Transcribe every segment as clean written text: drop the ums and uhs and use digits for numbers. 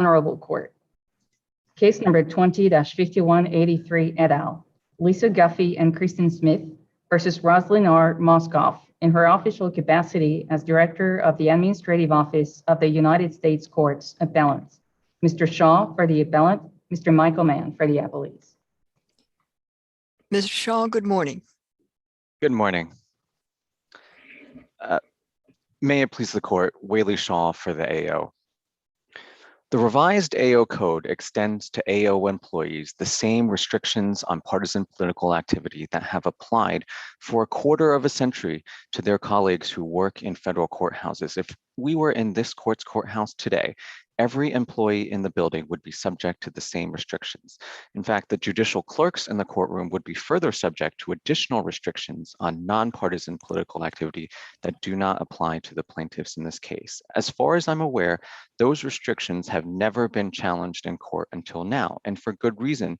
Honorable Court. Case number 20-5183 et al. Lisa Guffey and Kristen Smith versus Roslynn Mauskopf in her official capacity as Director of the Administrative Office of the United States Courts Appellants. Mr. Shaw for the appellant, Mr. Michael Mann for the appellees. Mr. Shaw, good morning. Good morning. May it please the court, Whaley Shaw for the AO. The revised AO code extends to AO employees the same restrictions on partisan political activity that have applied for a quarter of a century to their colleagues who work in federal courthouses. If we were in this court's courthouse today, every employee in the building would be subject to the same restrictions. In fact, the judicial clerks in the courtroom would be further subject to additional restrictions on nonpartisan political activity that do not apply to the plaintiffs in this case. As far as I'm aware, those restrictions have never been challenged in court until now, and for good reason.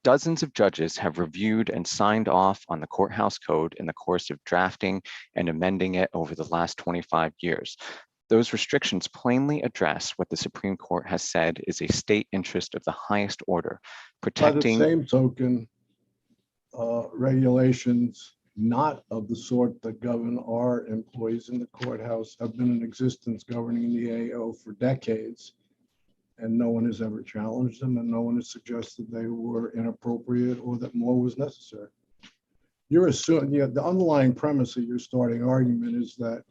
Dozens of judges have reviewed and signed off on the courthouse code in the course of drafting and amending it over the last 25 years. Those restrictions plainly address what the Supreme Court has said is a state interest of the highest order, protecting— By the same token, regulations not of the sort that govern our employees in the courthouse have been in existence governing the AO for decades, and no one has ever challenged them, and no one has suggested they were inappropriate or that more was necessary. You're assuming, the underlying premise of your starting argument is that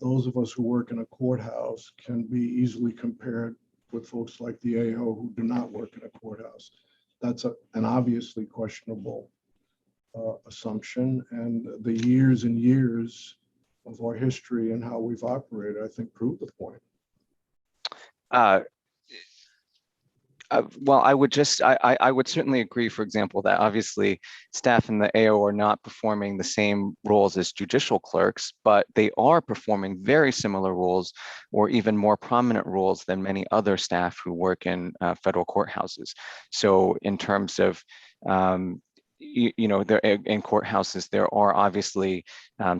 those of us who work in a courthouse can be easily compared with folks like the AO who do not work in a courthouse. That's an obviously questionable assumption, and the years and years of our history and how we've operated, I think, prove the point. Well, I would certainly agree, for example, that obviously staff in the AO are not performing the same roles as judicial clerks, but they are performing very similar roles or even more prominent roles than many other staff who work in federal courthouses. So in terms of, in courthouses, there are obviously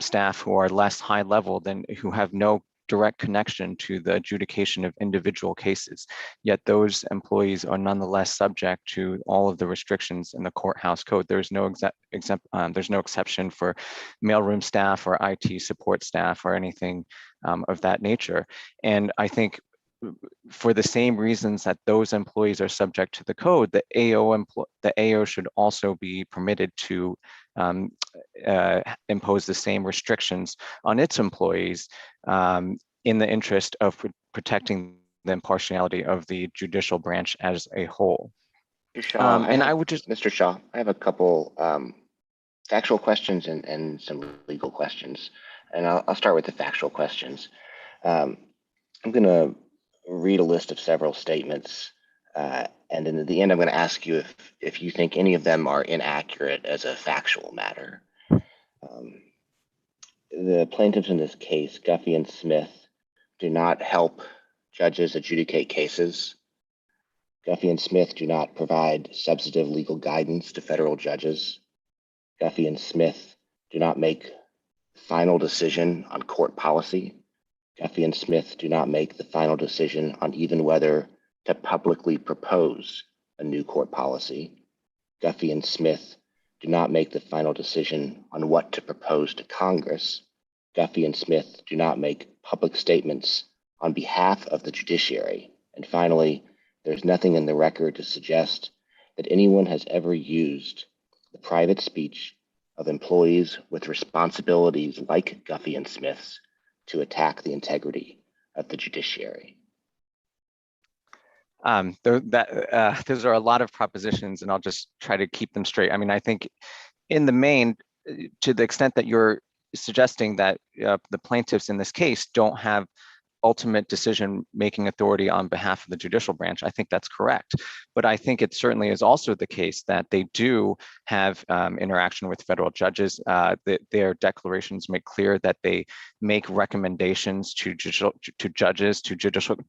staff who are less high level than who have no direct connection to the adjudication of individual cases. Yet those employees are nonetheless subject to all of the restrictions in the courthouse code. There's no exception for mailroom staff or IT support staff or anything of that nature. And I think for the same reasons that those employees are subject to the code, the AO should also be permitted to impose the same restrictions on its employees in the interest of protecting the impartiality of the judicial branch as a whole. Shaw, Mr. Shaw, I have a couple factual questions and some legal questions, and I'll start with the factual questions. I'm going to read a list of several statements, and then at the end, I'm going to ask you if you think any of them are inaccurate as a factual matter. The plaintiffs in this case, Guffey and Smith, do not help judges adjudicate cases. Guffey and Smith do not provide substantive legal guidance to federal judges. Guffey and Smith do not make final decision on court policy. Guffey and Smith do not make the final decision on even whether to publicly propose a new court policy. Guffey and Smith do not make the final decision on what to propose to Congress. Guffey and Smith do not make public statements on behalf of the judiciary. And finally, there's nothing in the record to suggest that anyone has ever used the private speech of employees with responsibilities like Guffey and Smith's to attack the integrity of the judiciary. Those are a lot of propositions, and I'll just try to keep them straight. I mean, I think in the main, to the extent that you're suggesting that the plaintiffs in this case don't have ultimate decision-making authority on behalf of the judicial branch, I think that's correct. But I think it certainly is also the case that they do have interaction with federal judges. Their declarations make clear that they make recommendations to judges, to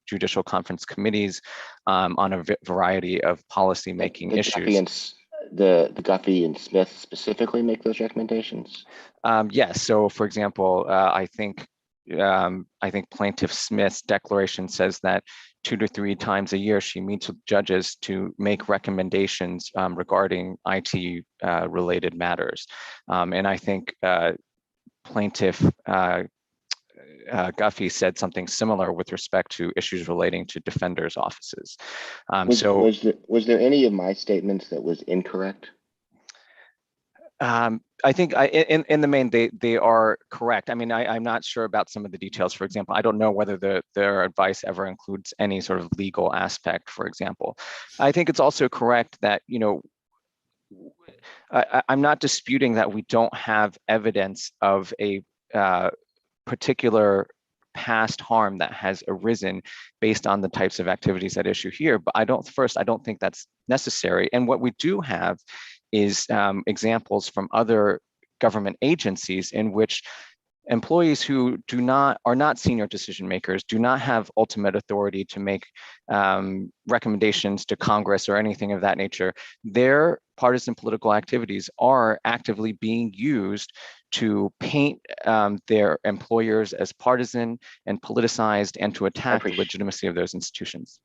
judicial conference committees on a variety of policy-making issues. The Guffey and Smith specifically make those recommendations? Yes. So, for example, I think Plaintiff Smith's declaration says that 2 to 3 times a year, she meets with judges to make recommendations regarding IT related matters. And I think Plaintiff Guffey said something similar with respect to issues relating to defenders' offices. Was there any of my statements that was incorrect? I think in the main, they are correct. I mean, I'm not sure about some of the details. For example, I don't know whether their advice ever includes any sort of legal aspect, for example. I think it's also correct that, you know, I'm not disputing that we don't have evidence of a particular past harm that has arisen based on the types of activities at issue here. But I don't think that's necessary. And what we do have is examples from other government agencies in which employees who are not senior decision makers, do not have ultimate authority to make recommendations to Congress or anything of that nature. Their partisan political activities are actively being used to paint their employers as partisan and politicized, and to attack the legitimacy of those institutions.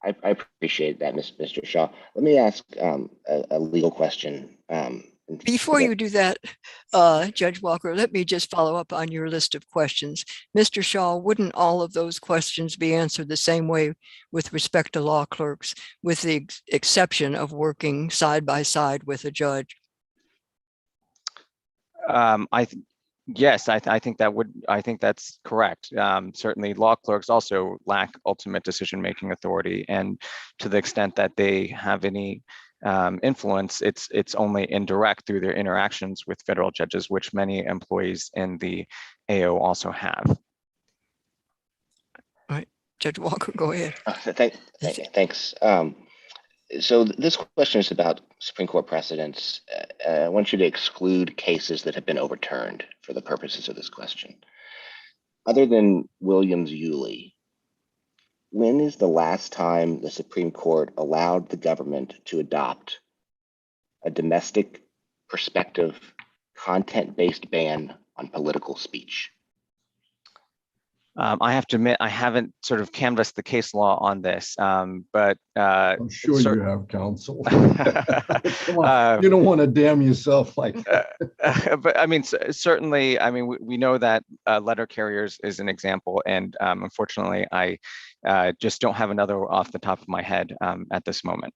I appreciate that, Mr. Shaw. Let me ask a legal question. Before you do that, Judge Walker, let me just follow up on your list of questions. Mr. Shaw, wouldn't all of those questions be answered the same way with respect to law clerks, with the exception of working side by side with a judge? Yes, I think that's correct. Certainly, law clerks also lack ultimate decision-making authority, and to the extent that they have any influence, it's only indirect through their interactions with federal judges, which many employees in the AO also have. All right, Judge Walker, go ahead. Thanks. So this question is about Supreme Court precedents. I want you to exclude cases that have been overturned for the purposes of this question. Other than Williams-Yulee, when is the last time the Supreme Court allowed the government to adopt a domestic perspective, content-based ban on political speech? I have to admit, I haven't sort of canvassed the case law on this, but I'm sure you have, counsel. Come on, you don't want to damn yourself like that. But I mean, certainly, I mean, we know that letter carriers is an example, and unfortunately, I just don't have another off the top of my head at this moment.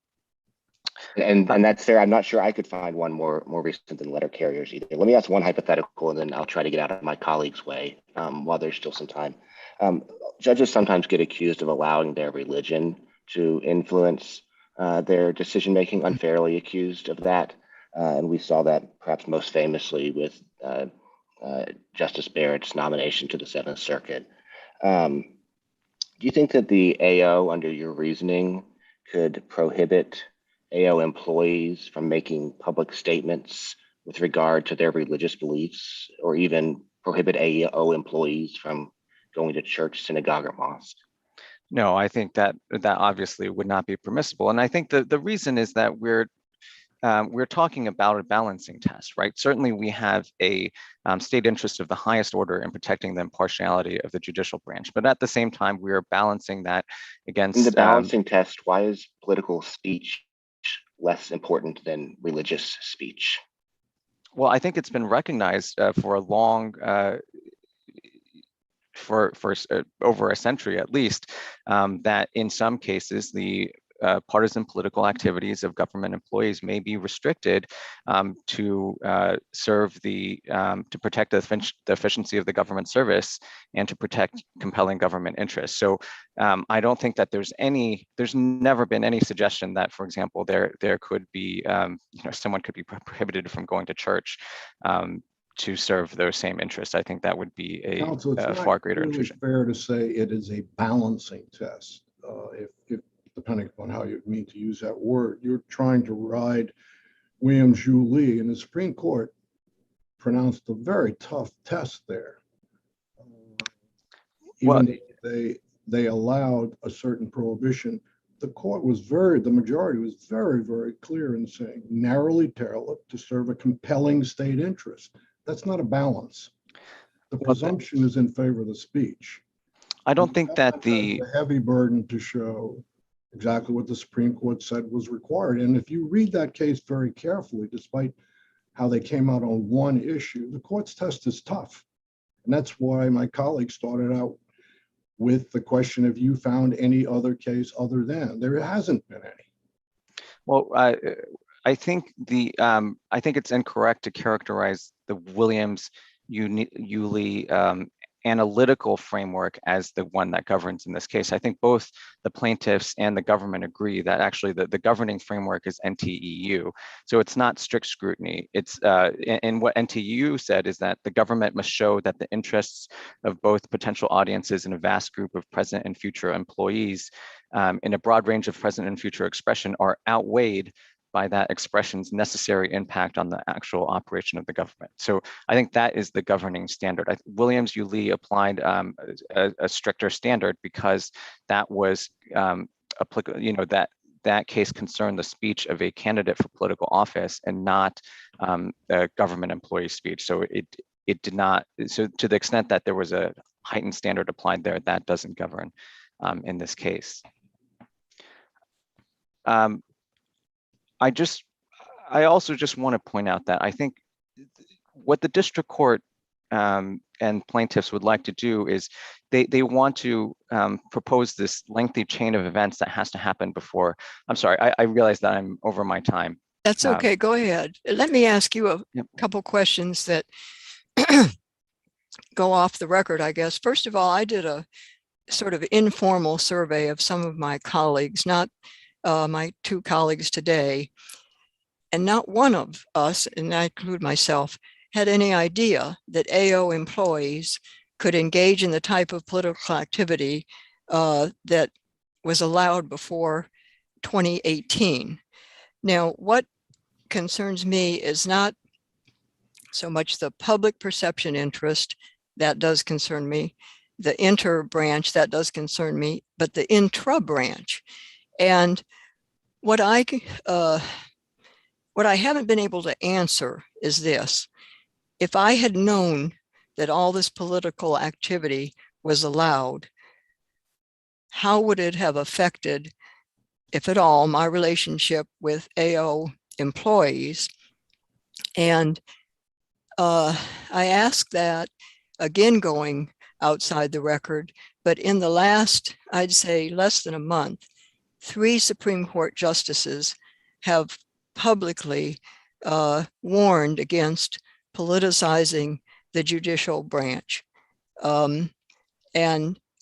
And that's fair. I'm not sure I could find one more recent than letter carriers either. Let me ask one hypothetical, and then I'll try to get out of my colleague's way while there's still some time. Judges sometimes get accused of allowing their religion to influence their decision-making, unfairly accused of that. And we saw that perhaps most famously with Justice Barrett's nomination to the Seventh Circuit. Do you think that the AO, under your reasoning, could prohibit AO employees from making public statements with regard to their religious beliefs, or even prohibit AO employees from going to church, synagogue, or mosque? No, I think that obviously would not be permissible. And I think the reason is that we're talking about a balancing test, right? Certainly we have a state interest of the highest order in protecting the impartiality of the judicial branch. But at the same time, we are balancing that against— In the balancing test, why is political speech less important than religious speech? Well, I think it's been recognized for a long, for over a century at least, that in some cases the partisan political activities of government employees may be restricted to serve to protect the efficiency of the government service and to protect compelling government interests. So I don't think that there's never been any suggestion that, for example, there could be, someone could be prohibited from going to church to serve those same interests. I think that would be a far greater intrusion. It's fair to say it is a balancing test. If depending upon how you mean to use that word, you're trying to ride Williams-Yulee, and the Supreme Court pronounced a very tough test there. Even they allowed a certain prohibition. The majority was very, very clear in saying narrowly tailored to serve a compelling state interest. That's not a balance. The presumption is in favor of the speech. I don't think that That's the, a heavy burden to show exactly what the Supreme Court said was required. And if you read that case very carefully, despite how they came out on one issue, the court's test is tough. And that's why my colleague started out with the question, have you found any other case other than? There hasn't been any. well, I think I think it's incorrect to characterize the Williams-Yulee analytical framework as the one that governs in this case. I think both the plaintiffs and the government agree that actually the governing framework is NTEU. So it's not strict scrutiny. It's and what NTEU said is that the government must show that the interests of both potential audiences and a vast group of present and future employees in a broad range of present and future expression are outweighed by that expression's necessary impact on the actual operation of the government. So I think that is the governing standard. Williams-Yulee applied a stricter standard because that was applicable. You know, that case concerned the speech of a candidate for political office and not a government employee speech. So it did not. So to the extent that there was a heightened standard applied there, that doesn't govern in this case. I also just want to point out that I think what the district court and plaintiffs would like to do is they want to propose this lengthy chain of events that has to happen before. I'm sorry, I realize that I'm over my time. That's okay. Go ahead. Let me ask you a couple questions that go off the record, I guess. First of all, I did a sort of informal survey of some of my colleagues, not my two colleagues today, and not one of us, and I include myself, had any idea that AO employees could engage in the type of political activity that was allowed before 2018. Now, what concerns me is not so much the public perception interest, that does concern me, the inter-branch, that does concern me, but the intra-branch. And what I haven't been able to answer is this: if I had known that all this political activity was allowed, how would it have affected, if at all, my relationship with AO employees? And I ask that, again, going outside the record, but in the last, I'd say less than a month, 3 Supreme Court justices have publicly warned against politicizing the judicial branch. And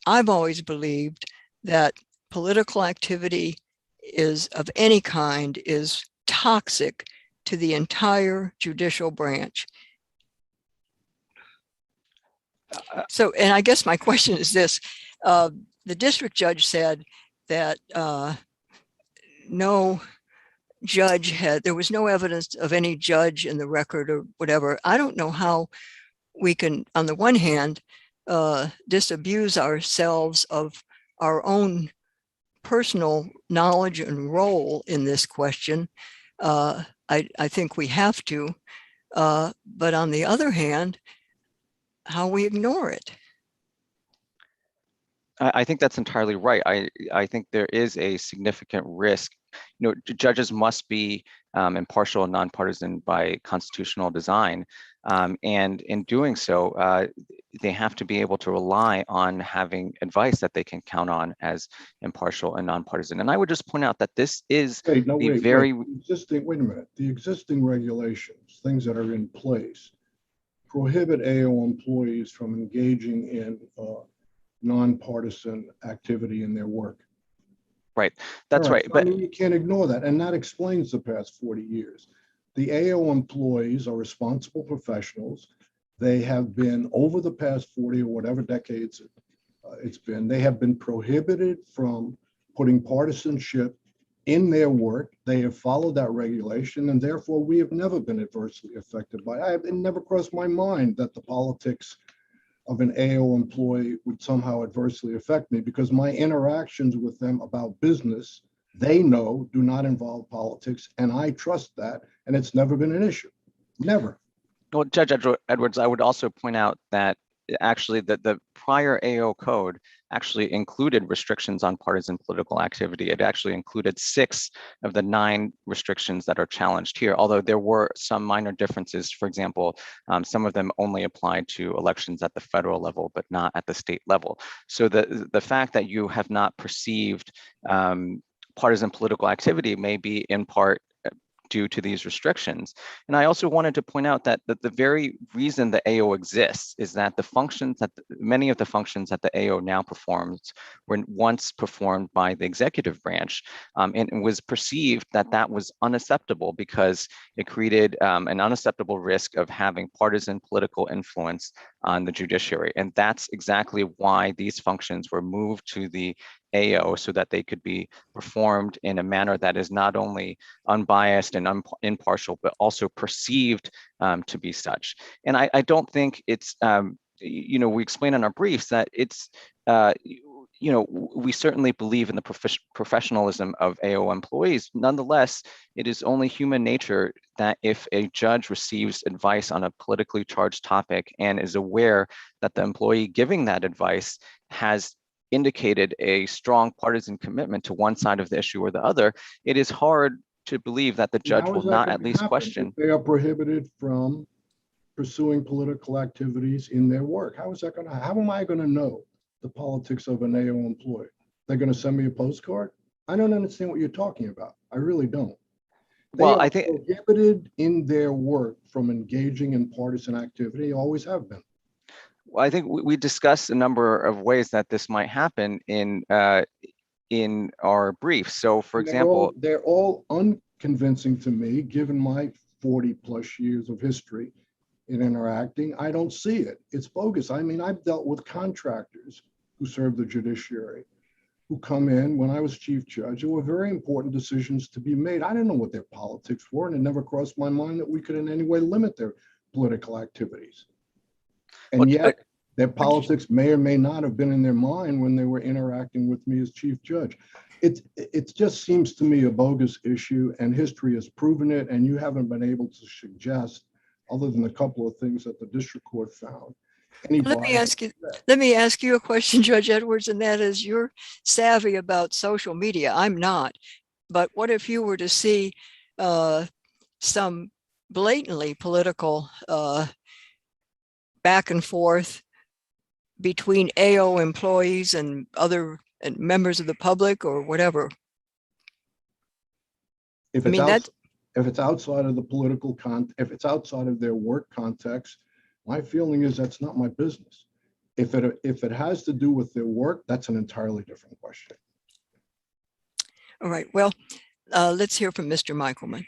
I've always believed that political activity of any kind is toxic to the entire judicial branch. So, and I guess my question is this: the district judge said that no judge there was no evidence of any judge in the record or whatever. I don't know how we can, on the one hand, disabuse ourselves of our own personal knowledge and role in this question. I think we have to, but on the other hand, how we ignore it. I think that's entirely right. I think there is a significant risk. You know, judges must be impartial and nonpartisan by constitutional design. And in doing so, they have to be able to rely on having advice that they can count on as impartial and nonpartisan. And I would just point out that this is Wait a minute. The existing regulations, things that are in place, prohibit AO employees from engaging in nonpartisan activity in their work. Right, that's right. But I mean, you can't ignore that. And that explains the past 40 years. The AO employees are responsible professionals. They have been, over the past 40 or whatever decades it's been, they have been prohibited from putting partisanship in their work. They have followed that regulation, and therefore we have never been adversely affected by it. It never crossed my mind that the politics of an AO employee would somehow adversely affect me, because my interactions with them about business, they know, do not involve politics, and I trust that, and it's never been an issue. Never. Well, Judge Edwards, I would also point out that actually the prior AO code actually included restrictions on partisan political activity. It actually included 6 of the 9 restrictions that are challenged here, although there were some minor differences. For example, some of them only applied to elections at the federal level, but not at the state level. So the fact that you have not perceived partisan political activity may be in part due to these restrictions. And I also wanted to point out that the very reason the AO exists is that the functions that many of the functions that the AO now performs were once performed by the executive branch, and it was perceived that that was unacceptable because it created an unacceptable risk of having partisan political influence on the judiciary. And that's exactly why these functions were moved to the AO, so that they could be performed in a manner that is not only unbiased and impartial, but also perceived to be such. And I don't think it's, we explain in our briefs that it's, we certainly believe in the professionalism of AO employees. Nonetheless, it is only human nature that if a judge receives advice on a politically charged topic and is aware that the employee giving that advice has indicated a strong partisan commitment to one side of the issue or the other, it is hard to believe that the judge will not at least question. They are prohibited from pursuing political activities in their work. How is that going to, how am I going to know the politics of an AO employee? They're going to send me a postcard? I don't understand what you're talking about. I really don't. Well, I think prohibited in their work from engaging in partisan activity, always have been. Well, I think we discussed a number of ways that this might happen in our brief. So, for example, they're all unconvincing to me, given my 40 plus years of history in interacting. I don't see it. It's bogus. I mean, I've dealt with contractors who serve the judiciary, who come in when I was chief judge. There were very important decisions to be made. I didn't know what their politics were, and it never crossed my mind that we could in any way limit their political activities. And yet, their politics may or may not have been in their mind when they were interacting with me as chief judge. It just seems to me a bogus issue, and history has proven it, and you haven't been able to suggest, other than a couple of things that the district court found. Let me ask you a question, Judge Edwards, and that is, you're savvy about social media. I'm not. But what if you were to see some blatantly political back and forth between AO employees and other members of the public or whatever? If it's outside of the political if it's outside of their work context, my feeling is that's not my business. If it has to do with their work, that's an entirely different question. All right. Well, let's hear from Mr. Michelman.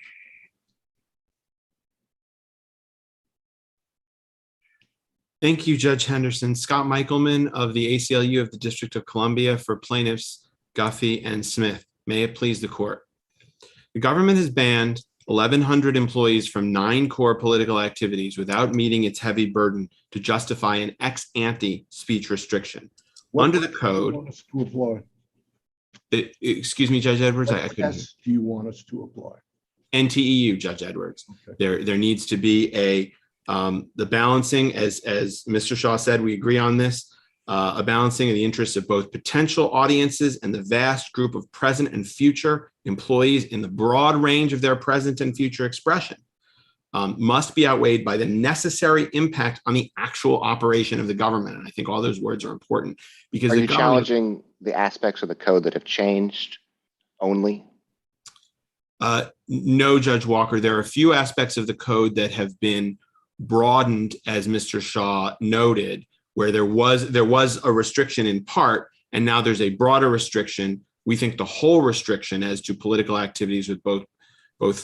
Thank you, Judge Henderson. Scott Michelman of the ACLU of the District of Columbia for plaintiffs Guffey and Smith. May it please the court. The government has banned 1,100 employees from 9 core political activities without meeting its heavy burden to justify an ex ante speech restriction. Under the code, excuse me, Judge Edwards. What test do you want us to apply? NTEU, Judge Edwards. Okay. There needs to be the balancing, as Mr. Shaw said, we agree on this, a balancing of the interests of both potential audiences and the vast group of present and future employees in the broad range of their present and future expression must be outweighed by the necessary impact on the actual operation of the government. And I think all those words are important because are you challenging the aspects of the code that have changed only? No, Judge Walker. There are a few aspects of the code that have been broadened, as Mr. Shaw noted, where there was a restriction in part, and now there's a broader restriction. We think the whole restriction as to political activities with both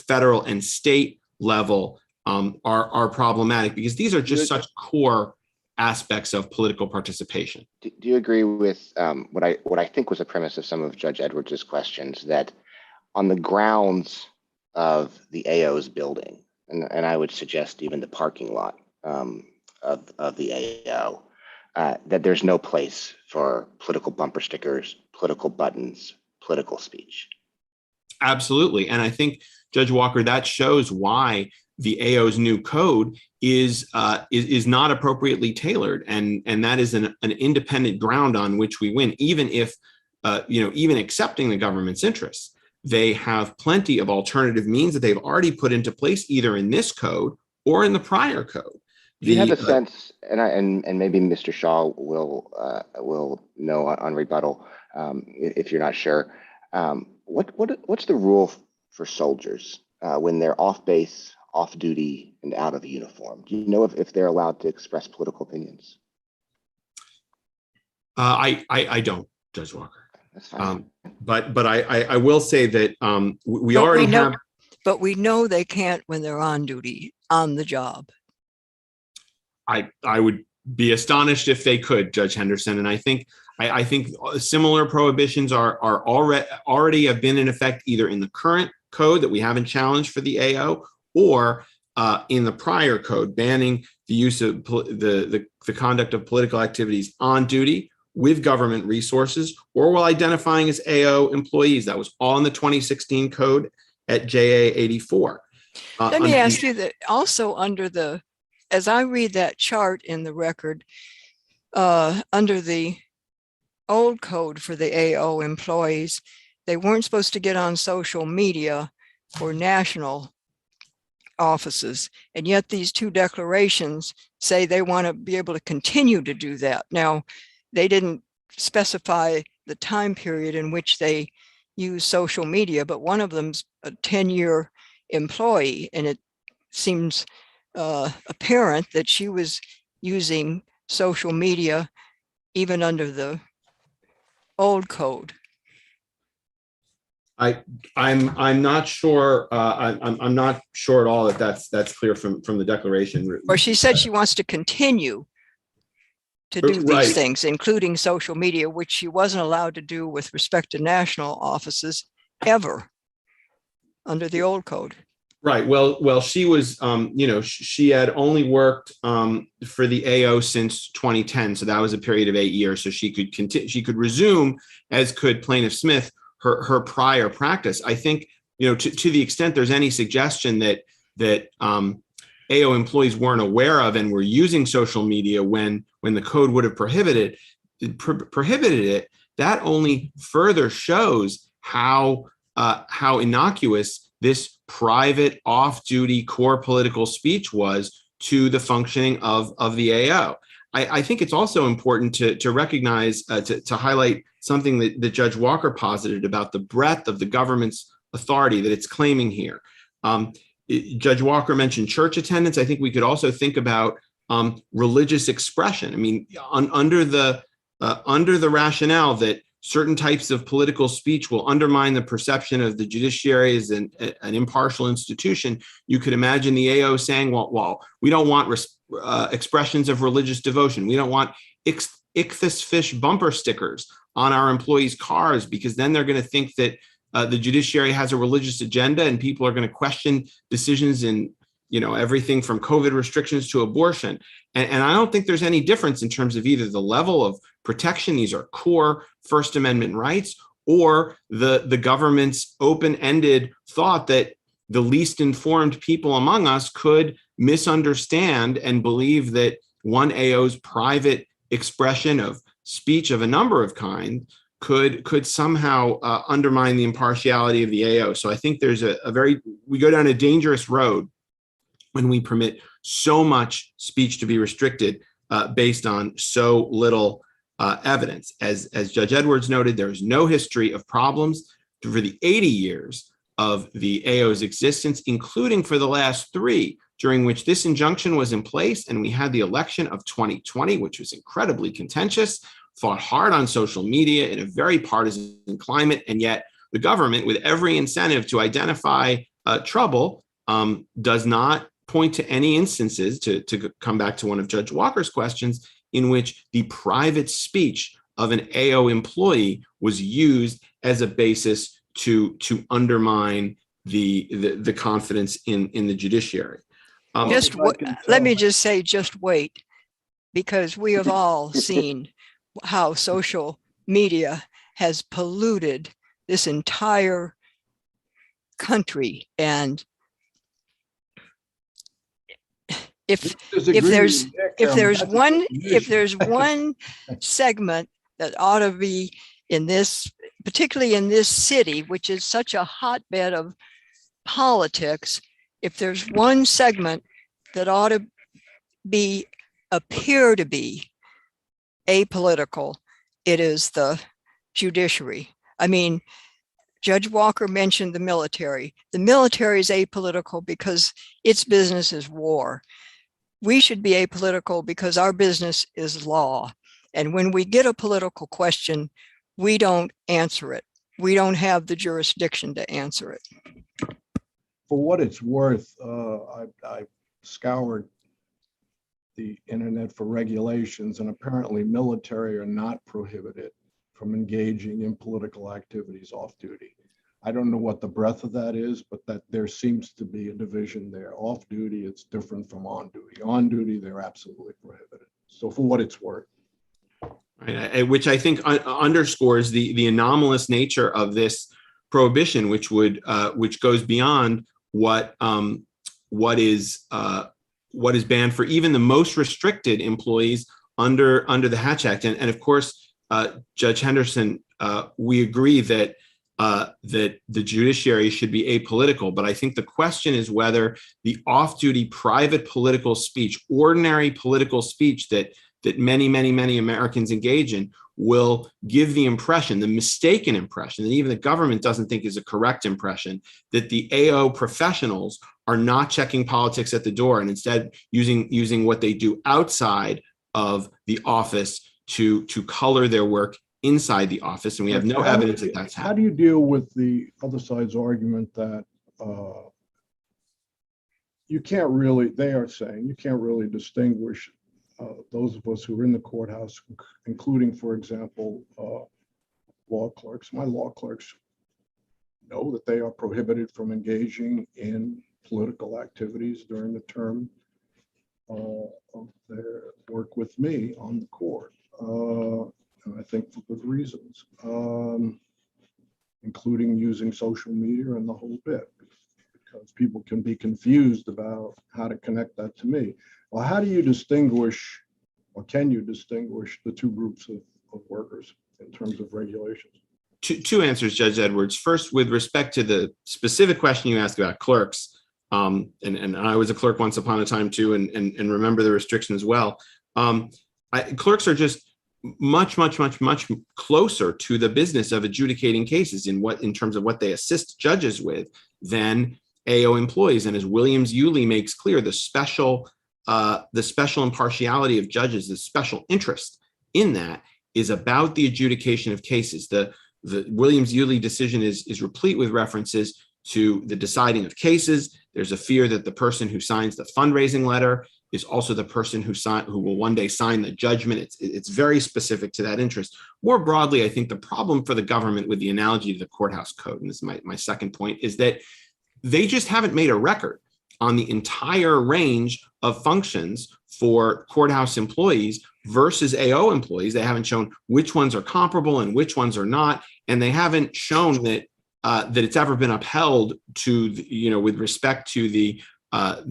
federal and state level are problematic because these are just such core aspects of political participation. Do you agree with what I think was a premise of some of Judge Edwards' questions, that on the grounds of the AO's building, and I would suggest even the parking lot of the AO, that there's no place for political bumper stickers, political buttons, political speech? Absolutely. And I think, Judge Walker, that shows why the AO's new code is not appropriately tailored. And that is an independent ground on which we win, even if, even accepting the government's interests. They have plenty of alternative means that they've already put into place, either in this code or in the prior code. Do you have a sense, and maybe Mr. Shaw will know on rebuttal if you're not sure, what's the rule for soldiers when they're off base, off duty, and out of uniform? Do you know if they're allowed to express political opinions? I don't, Judge Walker. That's fine. But I will say that we already have. But we know they can't when they're on duty, on the job. I would be astonished if they could, Judge Henderson. And I think similar prohibitions are already have been in effect either in the current code that we haven't challenged for the AO, or in the prior code banning the use of the conduct of political activities on duty with government resources, or while identifying as AO employees. That was all in the 2016 code at JA 84. Let me ask you that also as I read that chart in the record, under the old code for the AO employees, they weren't supposed to get on social media for national offices. And yet these two declarations say they want to be able to continue to do that. Now, they didn't specify the time period in which they use social media, but one of them's a 10-year employee, and it seems apparent that she was using social media even under the old code. I'm not sure. I'm not sure at all that that's clear from the declaration. Or she said she wants to continue to do these things, including social media, which she wasn't allowed to do with respect to national offices ever under the old code. Right. Well, she was, she had only worked for the AO since 2010, so that was a period of 8 years. So she could continue. She could resume, as could Plaintiff Smith, her prior practice. I think, to the extent there's any suggestion that AO employees weren't aware of and were using social media when the code would have prohibited it, that only further shows how innocuous this private off-duty core political speech was to the functioning of the AO. I think it's also important to recognize, to highlight something that Judge Walker posited about the breadth of the government's authority that it's claiming here. Judge Walker mentioned church attendance. I think we could also think about religious expression. I mean, under the rationale that certain types of political speech will undermine the perception of the judiciary as an impartial institution, you could imagine the AO saying, well, we don't want expressions of religious devotion. We don't want ichthus fish bumper stickers on our employees' cars, because then they're going to think that the judiciary has a religious agenda and people are going to question decisions in everything from COVID restrictions to abortion. And I don't think there's any difference in terms of either the level of protection, these are core First Amendment rights, or the government's open-ended thought that the least informed people among us could misunderstand and believe that one AO's private expression of speech of a number of kinds could somehow undermine the impartiality of the AO. So I think there's we go down a dangerous road when we permit so much speech to be restricted based on so little evidence. As Judge Edwards noted, there is no history of problems for the 80 years of the AO's existence, including for the last 3, during which this injunction was in place, and we had the election of 2020, which was incredibly contentious, fought hard on social media in a very partisan climate, and yet the government, with every incentive to identify trouble, does not point to any instances, to come back to one of Judge Walker's questions, in which the private speech of an AO employee was used as a basis to undermine the confidence in the judiciary. Let me just say, just wait, because we have all seen how social media has polluted this entire country. And if Disagree there's with you there, if Cameron. there's That's a one definition. if there's one segment that ought to be in this, particularly in this city, which is such a hotbed of politics, if there's one segment that ought to appear to be apolitical, it is the judiciary. I mean, Judge Walker mentioned the military. The military is apolitical because its business is war. We should be apolitical because our business is law. And when we get a political question, we don't answer it. We don't have the jurisdiction to answer it. For what it's worth, I scoured the internet for regulations, and apparently military are not prohibited from engaging in political activities off duty. I don't know what the breadth of that is, but that there seems to be a division there. Off duty, it's different from on duty. On duty, they're absolutely prohibited. So for what it's worth. Right, which I think underscores the anomalous nature of this prohibition, which goes beyond what is banned for even the most restricted employees under the Hatch Act. And of course, Judge Henderson, we agree that the judiciary should be apolitical, but I think the question is whether the off-duty private political speech, ordinary political speech that many Americans engage in, will give the impression, the mistaken impression, that even the government doesn't think is a correct impression, that the AO professionals are not checking politics at the door and instead using what they do outside of the office to color their work inside the office. And we have no evidence that that's happening. How do you deal with the other side's argument that they are saying you can't really distinguish those of us who are in the courthouse, including, for example, law clerks. My law clerks know that they are prohibited from engaging in political activities during the term of their work with me on the court. And I think for good reasons, including using social media and the whole bit, because people can be confused about how to connect that to me. Well, how do you distinguish, or can you distinguish the two groups of workers in terms of regulations? Two answers, Judge Edwards. First, with respect to the specific question you asked about clerks, and I was a clerk once upon a time too, and remember the restrictions well. Clerks are just much closer to the business of adjudicating cases in terms of what they assist judges with than AO employees. And as Williams-Yulee makes clear, the special impartiality of judges, the special interest in that is about the adjudication of cases. The Williams-Yulee decision is replete with references to the deciding of cases. There's a fear that the person who signs the fundraising letter is also the person who will one day sign the judgment. It's very specific to that interest. More broadly, I think the problem for the government with the analogy to the courthouse code, and this is my second point, is that they just haven't made a record on the entire range of functions for courthouse employees versus AO employees. They haven't shown which ones are comparable and which ones are not, and they haven't shown that it's ever been upheld to, with respect to the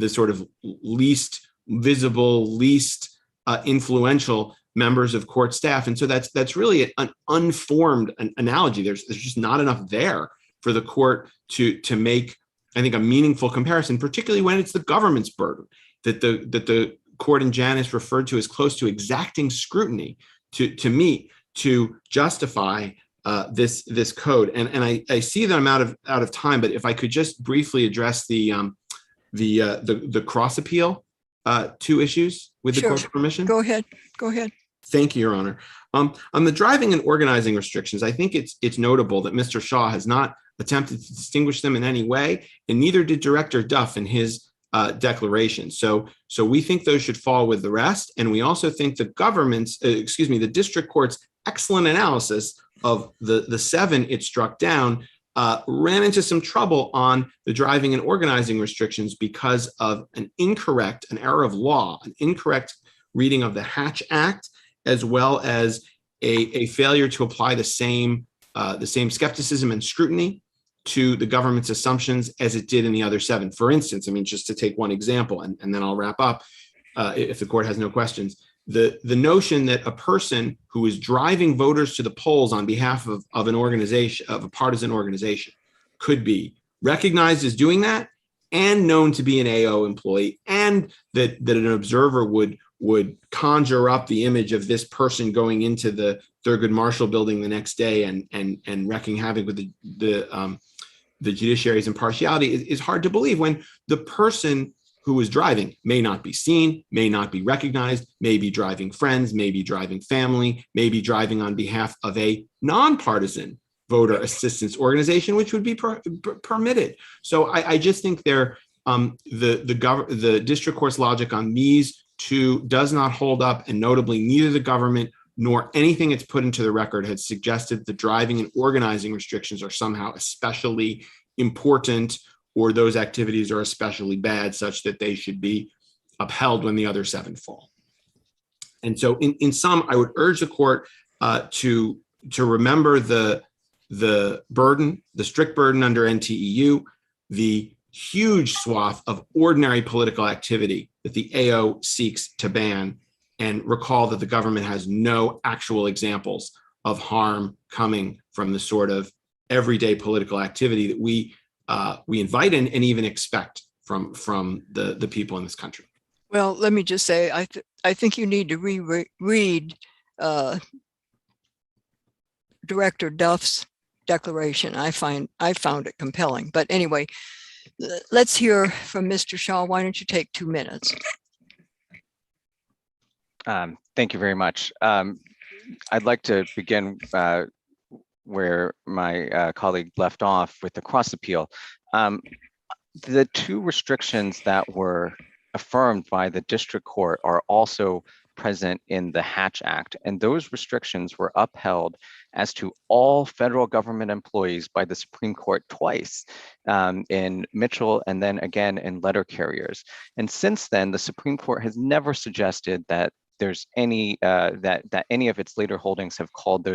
sort of least visible, least influential members of court staff. And so that's really an unformed analogy. There's just not enough there for the court to make, I think, a meaningful comparison, particularly when it's the government's burden that the court in Janus referred to as close to exacting scrutiny to meet to justify this code. And I see that I'm out of time, but if I could just briefly address the cross appeal two issues with the court's permission. Go ahead. Thank you, Your Honor. On the driving and organizing restrictions, I think it's notable that Mr. Shaw has not attempted to distinguish them in any way, and neither did Director Duff in his declaration. So we think those should fall with the rest, and we also think the district court's excellent analysis of the 7 it struck down ran into some trouble on the driving and organizing restrictions because of an error of law, an incorrect reading of the Hatch Act, as well as a failure to apply the same skepticism and scrutiny to the government's assumptions as it did in the other 7. For instance, I mean, just to take one example, and then I'll wrap up if the court has no questions. The notion that a person who is driving voters to the polls on behalf of an organization, of a partisan organization, could be recognized as doing that and known to be an AO employee, and that an observer would conjure up the image of this person going into the Thurgood Marshall building the next day and wreaking havoc with the judiciary's impartiality is hard to believe, when the person who is driving may not be seen, may not be recognized, may be driving friends, may be driving family, may be driving on behalf of a nonpartisan voter assistance organization, which would be permitted. So I just think the district court's logic on these two does not hold up, and notably neither the government nor anything it's put into the record had suggested the driving and organizing restrictions are somehow especially important, or those activities are especially bad such that they should be upheld when the other 7 fall. And so in sum, I would urge the court to remember the burden, the strict burden under NTEU, the huge swath of ordinary political activity that the AO seeks to ban, and recall that the government has no actual examples of harm coming from the sort of everyday political activity that we invite and even expect from the people in this country. Well, let me just say, I think you need to reread Director Duff's declaration. I found it compelling. But anyway, let's hear from Mr. Shaw. Why don't you take 2 minutes? Thank you very much. I'd like to begin where my colleague left off with the cross appeal. The 2 restrictions that were affirmed by the district court are also present in the Hatch Act, and those restrictions were upheld as to all federal government employees by the Supreme Court twice, in Mitchell and then again in letter carriers. And since then, the Supreme Court has never suggested that there's any that any of its later holdings have called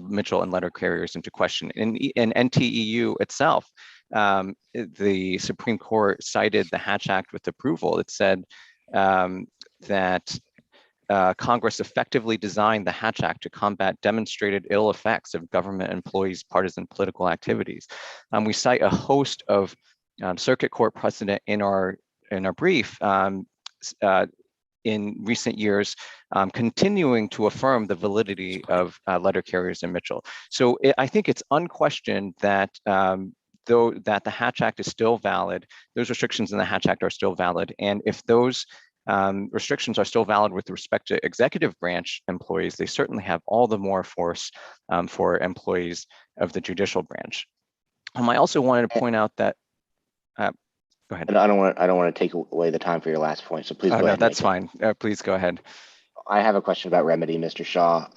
Mitchell and letter carriers into question. In NTEU itself, the Supreme Court cited the Hatch Act with approval. It said that Congress effectively designed the Hatch Act to combat demonstrated ill effects of government employees' partisan political activities. We cite a host of circuit court precedent in our brief in recent years, continuing to affirm the validity of letter carriers in Mitchell. So I think it's unquestioned that though that the Hatch Act is still valid, those restrictions in the Hatch Act are still valid. And if those restrictions are still valid with respect to executive branch employees, they certainly have all the more force for employees of the judicial branch. I also wanted to point out that, go ahead. And I don't want to take away the time for your last point, so please go ahead. No, that's fine. Please go ahead. I have a question about remedy, Mr. Shaw.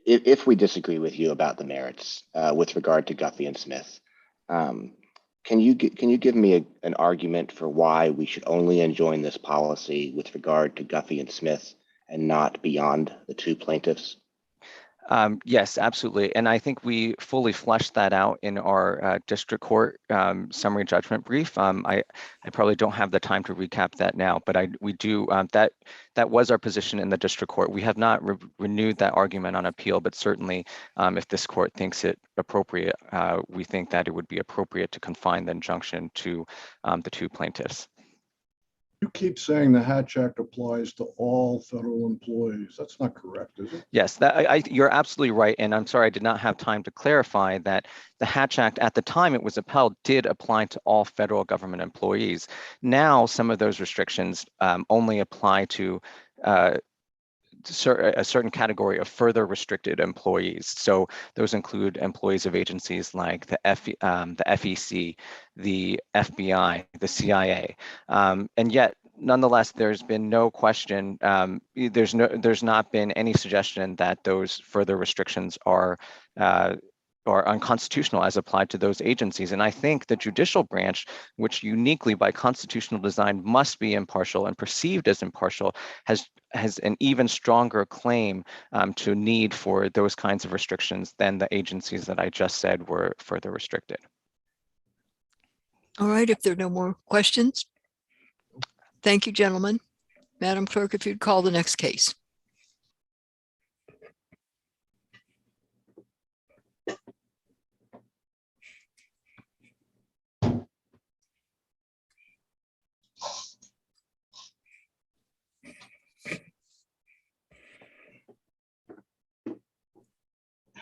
If we disagree with you about the merits with regard to Guffey and Smith, can you give me an argument for why we should only enjoin this policy with regard to Guffey and Smith and not beyond the 2 plaintiffs? Yes, absolutely. And I think we fully fleshed that out in our district court summary judgment brief. I probably don't have the time to recap that now, but we do. That was our position in the district court. We have not renewed that argument on appeal, but certainly if this court thinks it appropriate, we think that it would be appropriate to confine the injunction to the 2 plaintiffs. You keep saying the Hatch Act applies to all federal employees. That's not correct, is it? Yes, you're absolutely right. And I'm sorry, I did not have time to clarify that the Hatch Act at the time it was upheld did apply to all federal government employees. Now, some of those restrictions only apply to a certain category of further restricted employees. So those include employees of agencies like the FEC, the FBI, the CIA, and yet nonetheless, there's been no question. There's not been any suggestion that those further restrictions are or unconstitutional as applied to those agencies. And I think the judicial branch, which uniquely by constitutional design must be impartial and perceived as impartial, has an even stronger claim to need for those kinds of restrictions than the agencies that I just said were further restricted. All right, if there are no more questions. Thank you, gentlemen. Madam Clerk, if you'd call the next case.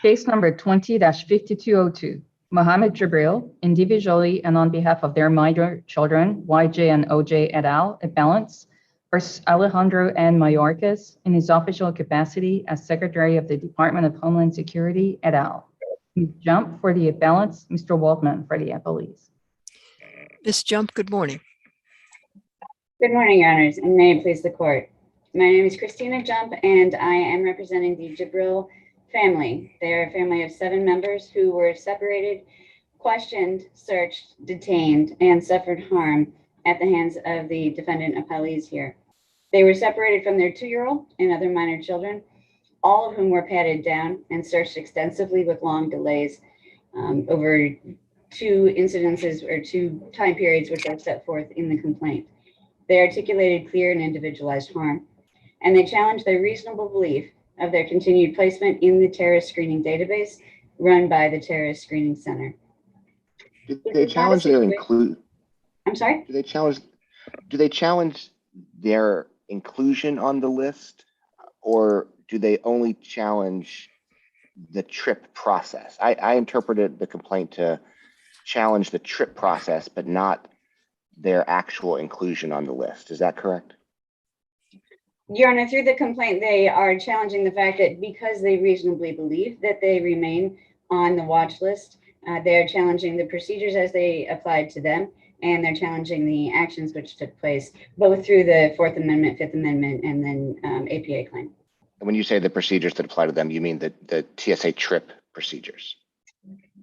Case number 20-5202, Mohammed Jibril, individually and on behalf of their minor children, YJ and OJ et al., appellants, versus Alejandro Mayorkas in his official capacity as Secretary of the Department of Homeland Security et al. Ms. Jump for the appellants, Mr. Waldman for the appellees. Ms. Jump, good morning. Good morning, Your Honors, and may it please the court. My name is Christina Jump, and I am representing the Jibril family. They are a family of 7 members who were separated, questioned, searched, detained, and suffered harm at the hands of the defendant appellees here. They were separated from their 2-year-old and other minor children, all of whom were patted down and searched extensively with long delays over 2 incidences or 2 time periods which are set forth in the complaint. They articulated clear and individualized harm, and they challenged the reasonable belief of their continued placement in the terrorist screening database run by the Terrorist Screening Center. Do they challenge their include? I'm sorry? Do they challenge their inclusion on the list, or do they only challenge the trip process? I interpreted the complaint to challenge the trip process, but not their actual inclusion on the list. Is that correct? Your Honor, through the complaint, they are challenging the fact that because they reasonably believe that they remain on the watch list, they are challenging the procedures as they applied to them, and they're challenging the actions which took place both through the 4th Amendment, 5th Amendment, and then APA claim. And when you say the procedures that apply to them, you mean the TSA trip procedures?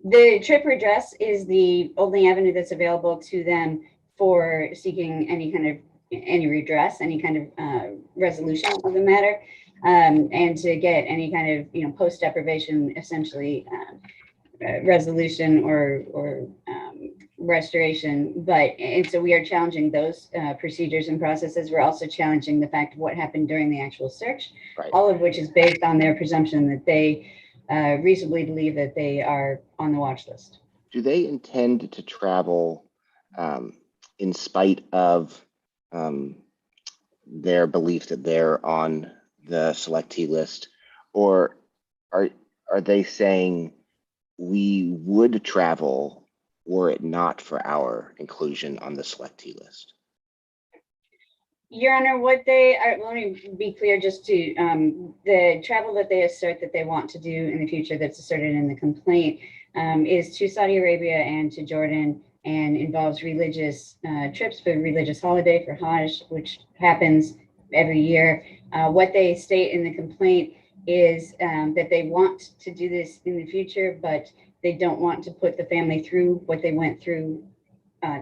The trip redress is the only avenue that's available to them for seeking any redress, any kind of resolution of the matter, and to get any kind of post deprivation, essentially resolution or restoration. And so we are challenging those procedures and processes. We're also challenging the fact of what happened during the actual search, right, all of which is based on their presumption that they reasonably believe that they are on the watch list. Do they intend to travel in spite of their belief that they're on the selectee list, or are they saying we would travel were it not for our inclusion on the selectee list? Your Honor, what they are, let me be clear just to the travel that they assert that they want to do in the future that's asserted in the complaint is to Saudi Arabia and to Jordan, and involves religious trips for religious holiday for Hajj, which happens every year. What they state in the complaint is that they want to do this in the future, but they don't want to put the family through what they went through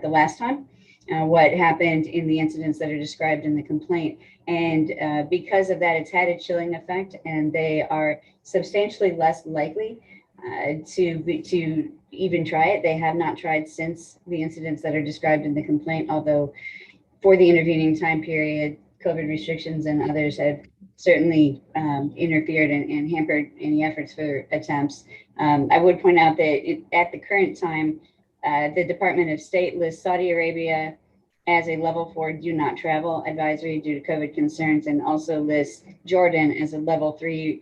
the last time, what happened in the incidents that are described in the complaint. And because of that, it's had a chilling effect, and they are substantially less likely to even try it. They have not tried since the incidents that are described in the complaint, although for the intervening time period, COVID restrictions and others have certainly interfered and hampered any efforts for attempts. I would point out that at the current time, the Department of State lists Saudi Arabia as a level 4 do not travel advisory due to COVID concerns, and also lists Jordan as a level 3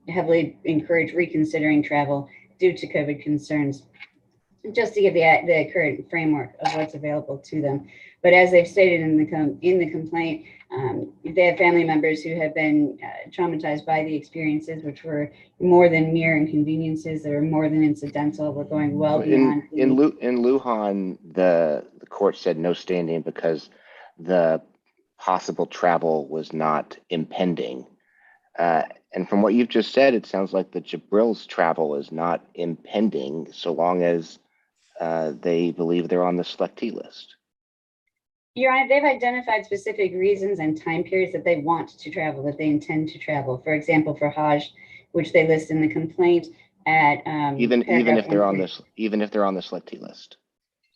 heavily encourage reconsidering travel due to COVID concerns, just to give the current framework of what's available to them. But as they've stated in the complaint, they have family members who have been traumatized by the experiences, which were more than mere inconveniences. They were more than incidental. We're going well beyond. In Lujan, the court said no standing because the possible travel was not impending. And from what you've just said, it sounds like the Jibril's travel is not impending so long as they believe they're on the selectee list. Your Honor, they've identified specific reasons and time periods that they want to travel, that they intend to travel. For example, for Hajj, which they list in the complaint at Even if they're on 130. this, even if they're on the selectee list.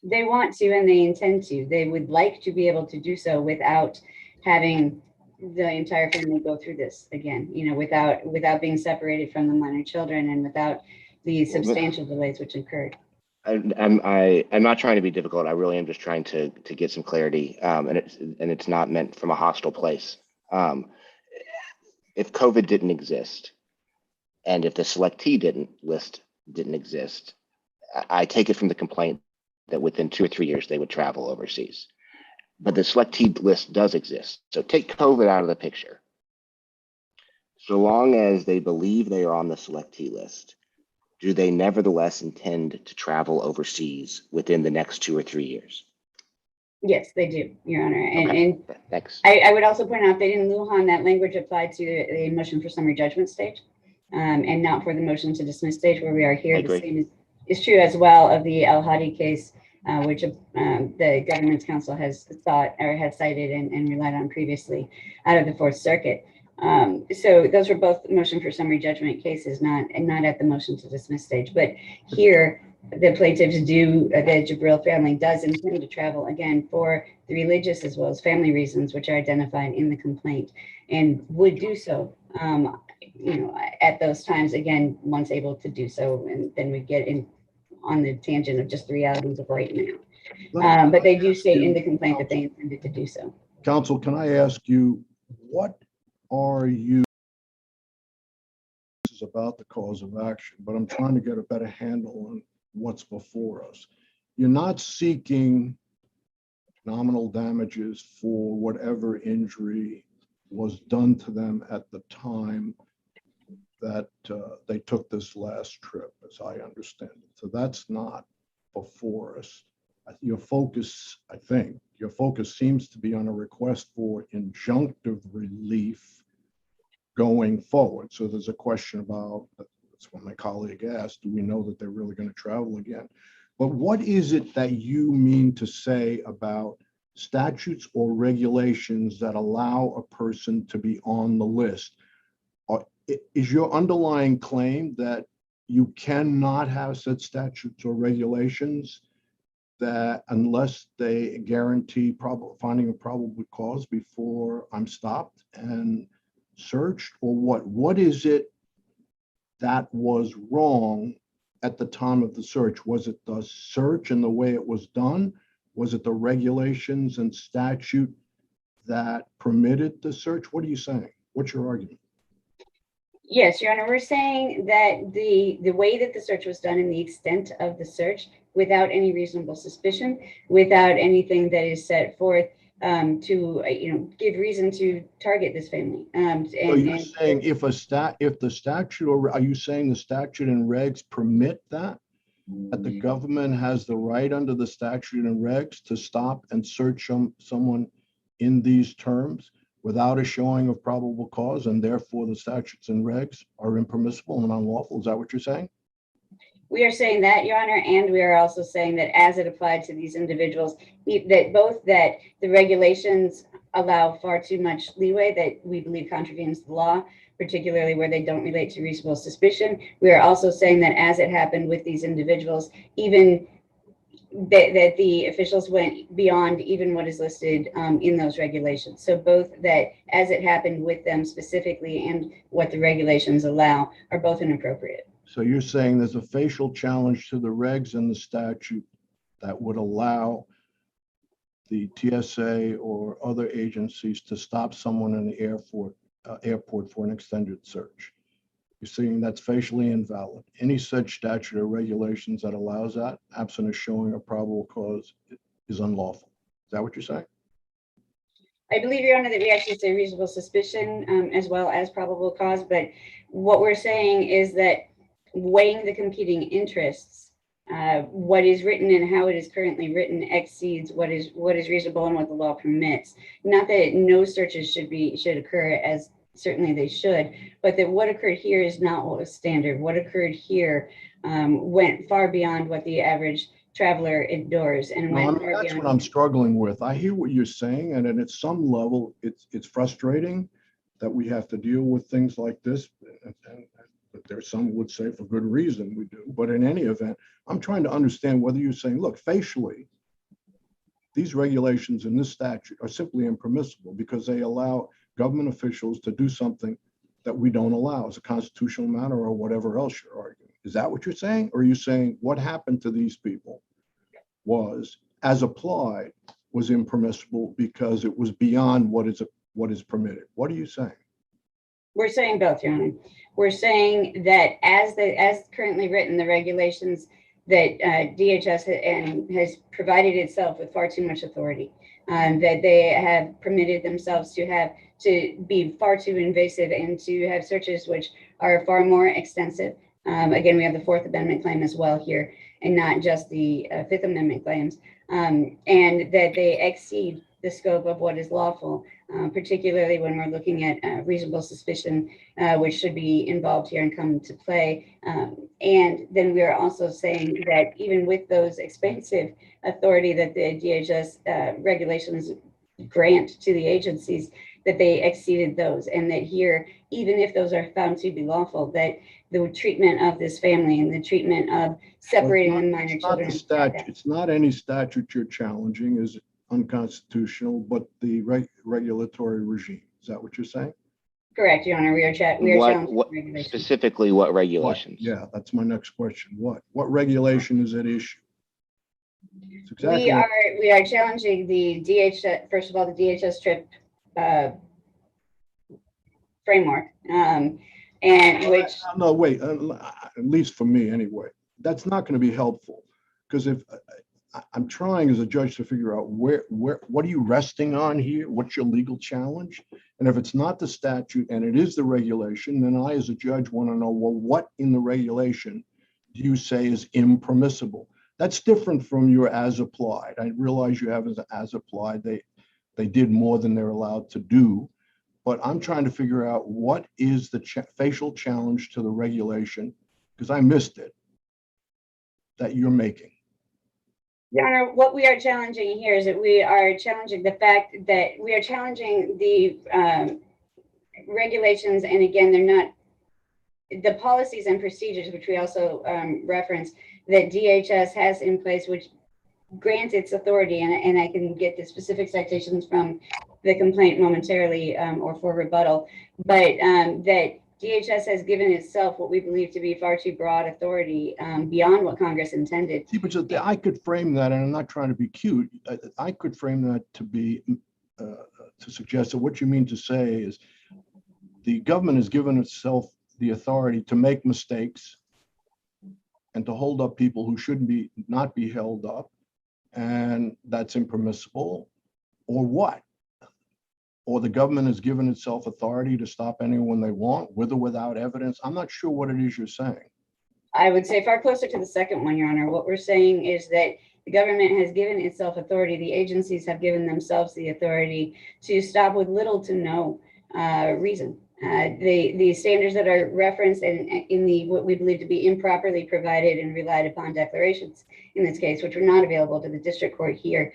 They want to and they intend to. They would like to be able to do so without having the entire family go through this again, without being separated from the minor children and without the substantial delays which occurred. I'm not trying to be difficult. I really am just trying to get some clarity, and it's not meant from a hostile place. If COVID didn't exist, and if the selectee list didn't exist, I take it from the complaint that within 2 or 3 years they would travel overseas. But the selectee list does exist. So take COVID out of the picture. So long as they believe they are on the selectee list, do they nevertheless intend to travel overseas within the next 2 or 3 years? Yes, they do, Your Honor. Okay. And Thanks. I would also point out that in Lujan, that language applied to the motion for summary judgment stage, and not for the motion to dismiss stage where we are here. The same is true as well of the El Hadi case, which the government's counsel has thought or had cited and relied on previously out of the Fourth Circuit. So those were both motion for summary judgment cases, not at the motion to dismiss stage. But here, the plaintiffs the Jibril family does intend to travel again for the religious as well as family reasons, which are identified in the complaint, and would do so, at those times again, once able to do so. And then we get in on the tangent of just the realities of right now. But they do state in the complaint that they intended to do so. Counsel, can I ask you, what are you, this is about the cause of action, but I'm trying to get a better handle on what's before us. You're not seeking nominal damages for whatever injury was done to them at the time that they took this last trip, as I understand it. So that's not before us. Your focus seems to be on a request for injunctive relief going forward. So there's a question about, that's what my colleague asked, do we know that they're really going to travel again? But what is it that you mean to say about statutes or regulations that allow a person to be on the list? Is your underlying claim that you cannot have such statutes or regulations that unless they guarantee finding a probable cause before I'm stopped and searched, or what? What is it that was wrong at the time of the search? Was it the search and the way it was done? Was it the regulations and statute that permitted the search? What are you saying? What's your argument? Yes, Your Honor, we're saying that the way that the search was done and the extent of the search, without any reasonable suspicion, without anything that is set forth to give reason to target this family. So you're saying if the statute, or are you saying the statute and regs permit that the government has the right under the statute and regs to stop and search someone in these terms without a showing of probable cause, and therefore the statutes and regs are impermissible and unlawful? Is that what you're saying? We are saying that, Your Honor, and we are also saying that as it applied to these individuals, that the regulations allow far too much leeway that we believe contravenes the law, particularly where they don't relate to reasonable suspicion. We are also saying that as it happened with these individuals, even that the officials went beyond even what is listed in those regulations. So both that as it happened with them specifically and what the regulations allow are both inappropriate. So you're saying there's a facial challenge to the regs and the statute that would allow the TSA or other agencies to stop someone in the airport for an extended search. You're saying that's facially invalid. Any such statute or regulations that allows that, absent of showing a probable cause, is unlawful. Is that what you're saying? I believe, Your Honor, that we actually say reasonable suspicion as well as probable cause. But what we're saying is that weighing the competing interests, what is written and how it is currently written exceeds what is reasonable and what the law permits. Not that no searches should occur as certainly they should, but that what occurred here is not what was standard. What occurred here went far beyond what the average traveler endures and No, I went mean, far that's beyond. what I'm struggling with. I hear what you're saying, and at some level, it's frustrating that we have to deal with things like this. But there's some would say for good reason we do. But in any event, I'm trying to understand whether you're saying, look, facially, these regulations in this statute are simply impermissible because they allow government officials to do something that we don't allow as a constitutional matter or whatever else you're arguing. Is that what you're saying? Or are you saying what happened to these people was, as applied, was impermissible because it was beyond what is permitted? What are you saying? We're saying both, Your Honor. We're saying that as currently written, the regulations that DHS has provided itself with far too much authority, that they have permitted themselves to be far too invasive and to have searches which are far more extensive. Again, we have the Fourth Amendment claim as well here, and not just the Fifth Amendment claims, and that they exceed the scope of what is lawful, particularly when we're looking at reasonable suspicion, which should be involved here and come into play. And then we are also saying that even with those expansive authority that the DHS regulations grant to the agencies, that they exceeded those, and that here, even if those are found to be lawful, that the treatment of this family and the treatment of separating the minor children. It's not any statute you're challenging is unconstitutional, but the regulatory regime. Is that what you're saying? Correct, Your Honor. We are challenging regulations. Specifically, what regulations? Yeah, that's my next question. What regulation is at issue? Exactly We are challenging the DHS, first of all, the DHS trip framework, and which. No, wait, at least for me anyway, that's not going to be helpful, because if I'm trying as a judge to figure out what are you resting on here? What's your legal challenge? And if it's not the statute and it is the regulation, then I as a judge want to know, well, what in the regulation do you say is impermissible? That's different from your as applied. I realize you have as applied. They did more than they're allowed to do. But I'm trying to figure out what is the facial challenge to the regulation, because I missed it, that you're making. Your Honor, what we are challenging here is that we are challenging the fact that we are challenging the regulations, and again, they're not the policies and procedures, which we also reference, that DHS has in place, which grants its authority, and I can get the specific citations from the complaint momentarily or for rebuttal, but that DHS has given itself what we believe to be far too broad authority beyond what Congress intended. See, but I could frame that, and I'm not trying to be cute. I could frame that to be to suggest that what you mean to say is the government has given itself the authority to make mistakes and to hold up people who shouldn't not be held up, and that's impermissible, or what? Or the government has given itself authority to stop anyone they want, with or without evidence. I'm not sure what it is you're saying. I would say far closer to the second one, Your Honor. What we're saying is that the government has given itself authority. The agencies have given themselves the authority to stop with little to no reason. The standards that are referenced in the what we believe to be improperly provided and relied upon declarations in this case, which were not available to the district court here,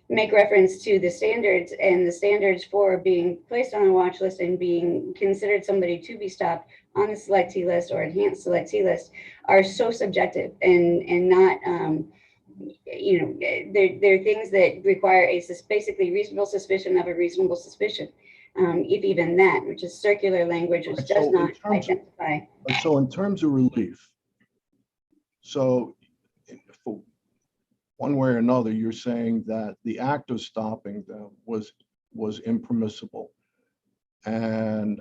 make reference to the standards, and the standards for being placed on a watch list and being considered somebody to be stopped on the selectee list or enhanced selectee list are so subjective and not they're things that require a basically reasonable suspicion of a reasonable suspicion, if even that, which is circular language, which does not identify. So in terms of relief, so for one way or another, you're saying that the act of stopping them was impermissible. And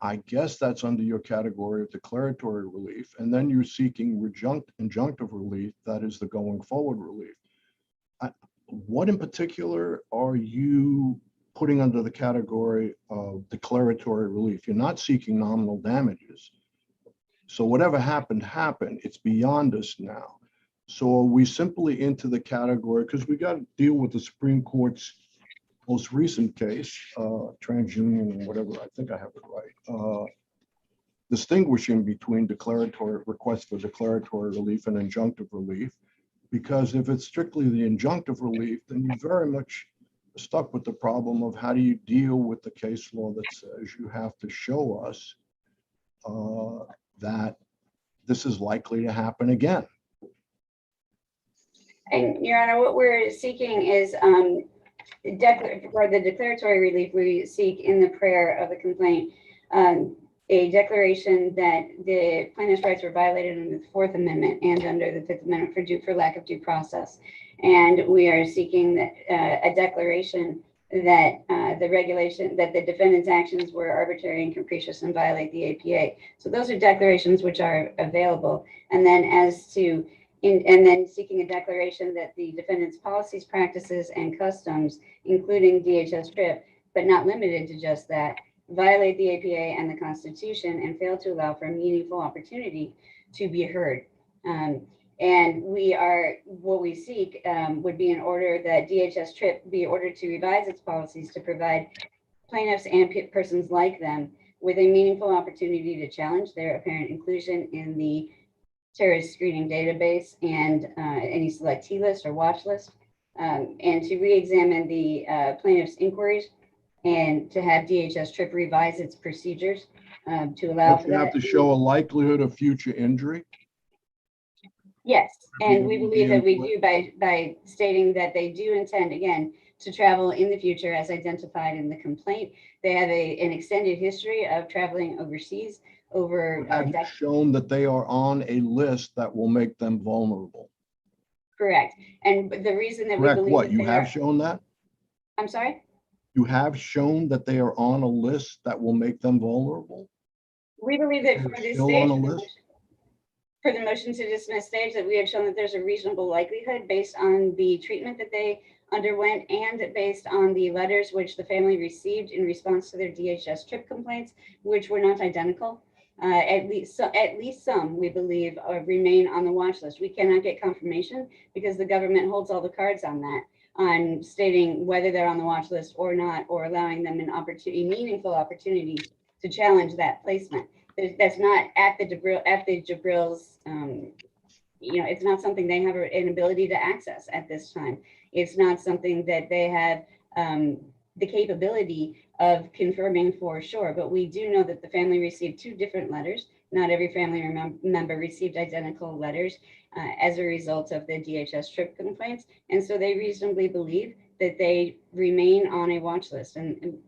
I guess that's under your category of declaratory relief. And then you're seeking injunctive relief, that is the going forward relief. What in particular are you putting under the category of declaratory relief? You're not seeking nominal damages. So whatever happened, it's beyond us now. So are we simply into the category, because we got to deal with the Supreme Court's most recent case, TransUnion, whatever, I think I have it right, distinguishing between declaratory requests for declaratory relief and injunctive relief. Because if it's strictly the injunctive relief, then you very much stuck with the problem of how do you deal with the case law that says you have to show us that this is likely to happen again. And Your Honor, what we're seeking is for the declaratory relief, we seek in the prayer of the complaint a declaration that the plaintiff's rights were violated under the Fourth Amendment and under the Fifth Amendment for lack of due process. And we are seeking that a declaration that the regulation, that the defendant's actions were arbitrary and capricious and violate the APA. So those are declarations which are available. And then and then seeking a declaration that the defendant's policies, practices, and customs, including DHS TRIP, but not limited to just that, violate the APA and the Constitution and fail to allow for a meaningful opportunity to be heard. And what we seek would be an order that DHS TRIP be ordered to revise its policies to provide plaintiffs and persons like them with a meaningful opportunity to challenge their apparent inclusion in the terrorist screening database and any selectee list or watch list, and to re-examine the plaintiff's inquiries and to have DHS TRIP revise its procedures to allow for that. You have to show a likelihood of future injury. Yes, and we believe that we do by stating that they do intend, again, to travel in the future as identified in the complaint. They have an extended history of traveling overseas over Have you shown that they are on a list that will make them vulnerable? Correct. And the reason that Correct we believe what? that You have shown that? I'm sorry? You have shown that they are on a list that will make them vulnerable? We believe that They're for this still stage, on a list? for the motion to dismiss stage, that we have shown that there's a reasonable likelihood based on the treatment that they underwent and based on the letters which the family received in response to their DHS TRIP complaints, which were not identical. At least some, we believe, remain on the watch list. We cannot get confirmation because the government holds all the cards on that, on stating whether they're on the watch list or not, or allowing them an opportunity, meaningful opportunity to challenge that placement. That's not at the Jibril's, it's not something they have an ability to access at this time. It's not something that they have the capability of confirming for sure, but we do know that the family received two different letters. Not every family member received identical letters as a result of the DHS TRIP complaints. And so they reasonably believe that they remain on a watch list. And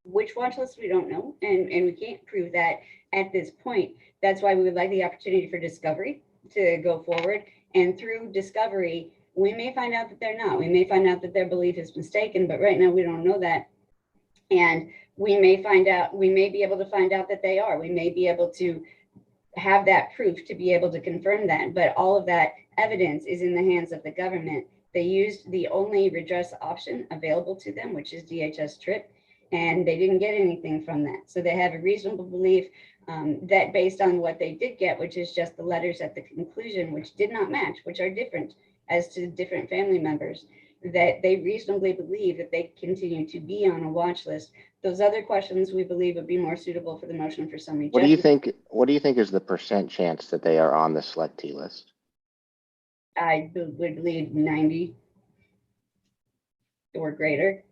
which watch list, we don't know. And we can't prove that at this point. That's why we would like the opportunity for discovery to go forward. And through discovery, we may find out that they're not. We may find out that their belief is mistaken, but right now we don't know that. And we may be able to find out that they are. We may be able to have that proof to be able to confirm that. But all of that evidence is in the hands of the government. They used the only redress option available to them, which is DHS TRIP, and they didn't get anything from that. So they have a reasonable belief that based on what they did get, which is just the letters at the conclusion, which did not match, which are different as to different family members, that they reasonably believe that they continue to be on a watch list. Those other questions we believe would be more suitable for the motion for summary judgment. What do you think is the % chance that they are on the selectee list? I would believe 90 or greater.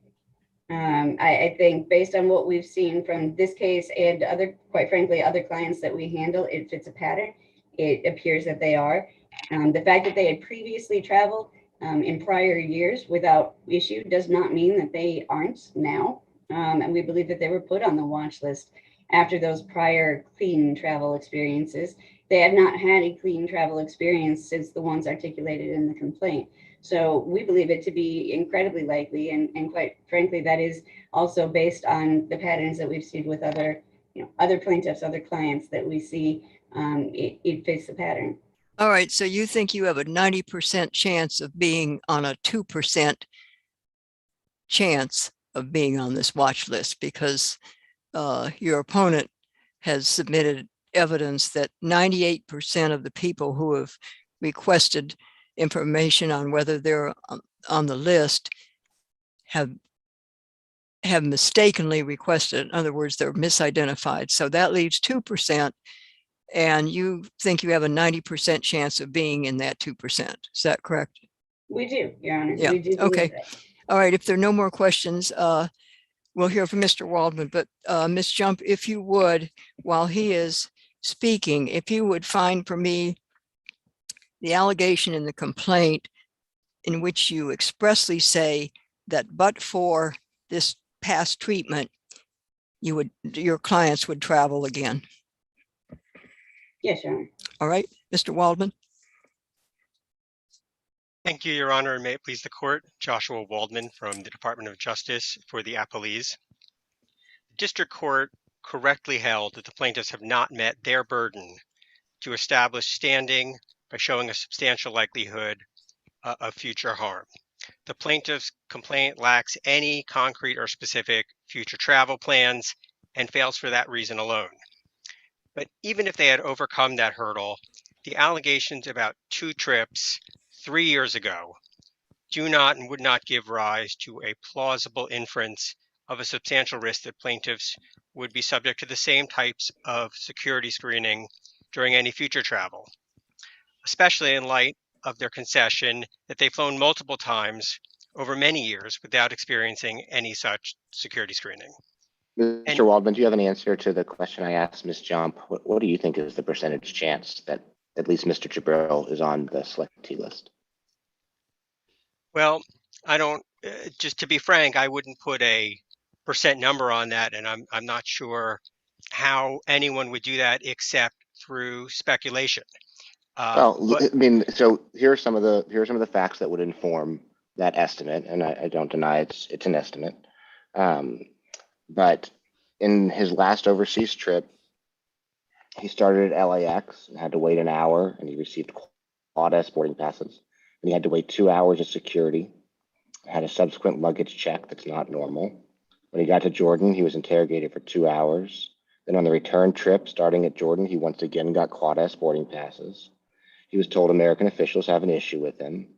I think based on what we've seen from this case and quite frankly, other clients that we handle, it fits a pattern. It appears that they are. The fact that they had previously traveled in prior years without issue does not mean that they aren't now. And we believe that they were put on the watch list after those prior clean travel experiences. They have not had a clean travel experience since the ones articulated in the complaint. So we believe it to be incredibly likely, and quite frankly, that is also based on the patterns that we've seen with other plaintiffs, other clients that we see. It fits the pattern. All right, so you think you have a 90% chance of being on a 2% chance of being on this watch list because your opponent has submitted evidence that 98% of the people who have requested information on whether they're on the list have have mistakenly requested. In other words, they're misidentified. So that leaves 2%. And you think you have a 90% chance of being in that 2%. Is that correct? We do, Your Honor. Yeah, We do. okay. believe that. All right, if there are no more questions, we'll hear from Mr. Waldman, but Ms. Jump, if you would, while he is speaking, if you would find for me the allegation in the complaint in which you expressly say that but for this past treatment, your clients would travel again. Yes, Your Honor. All right, Mr. Waldman. Thank you, Your Honor, and may it please the court. Joshua Waldman from the Department of Justice for the appellees. The district court correctly held that the plaintiffs have not met their burden to establish standing by showing a substantial likelihood of future harm. The plaintiff's complaint lacks any concrete or specific future travel plans and fails for that reason alone. But even if they had overcome that hurdle, the allegations about 2 trips 3 years ago do not and would not give rise to a plausible inference of a substantial risk that plaintiffs would be subject to the same types of security screening during any future travel, especially in light of their concession that they've flown multiple times over many years without experiencing any such security screening. Mr. Waldman, do you have an answer to the question I asked Ms. Jump? What do you think is the percentage chance that at least Mr. Jibril is on the selectee list? Well, I don't, just to be frank, I wouldn't put a percent number on that, and I'm not sure how anyone would do that except through speculation. Well, I mean, so here are some of the facts that would inform that estimate, and I don't deny it's an estimate. But in his last overseas trip, he started at LAX and had to wait an hour, and he received Quad S boarding passes. And he had to wait 2 hours of security, had a subsequent luggage check that's not normal. When he got to Jordan, he was interrogated for 2 hours. Then on the return trip, starting at Jordan, he once again got Quad S boarding passes. He was told American officials have an issue with him.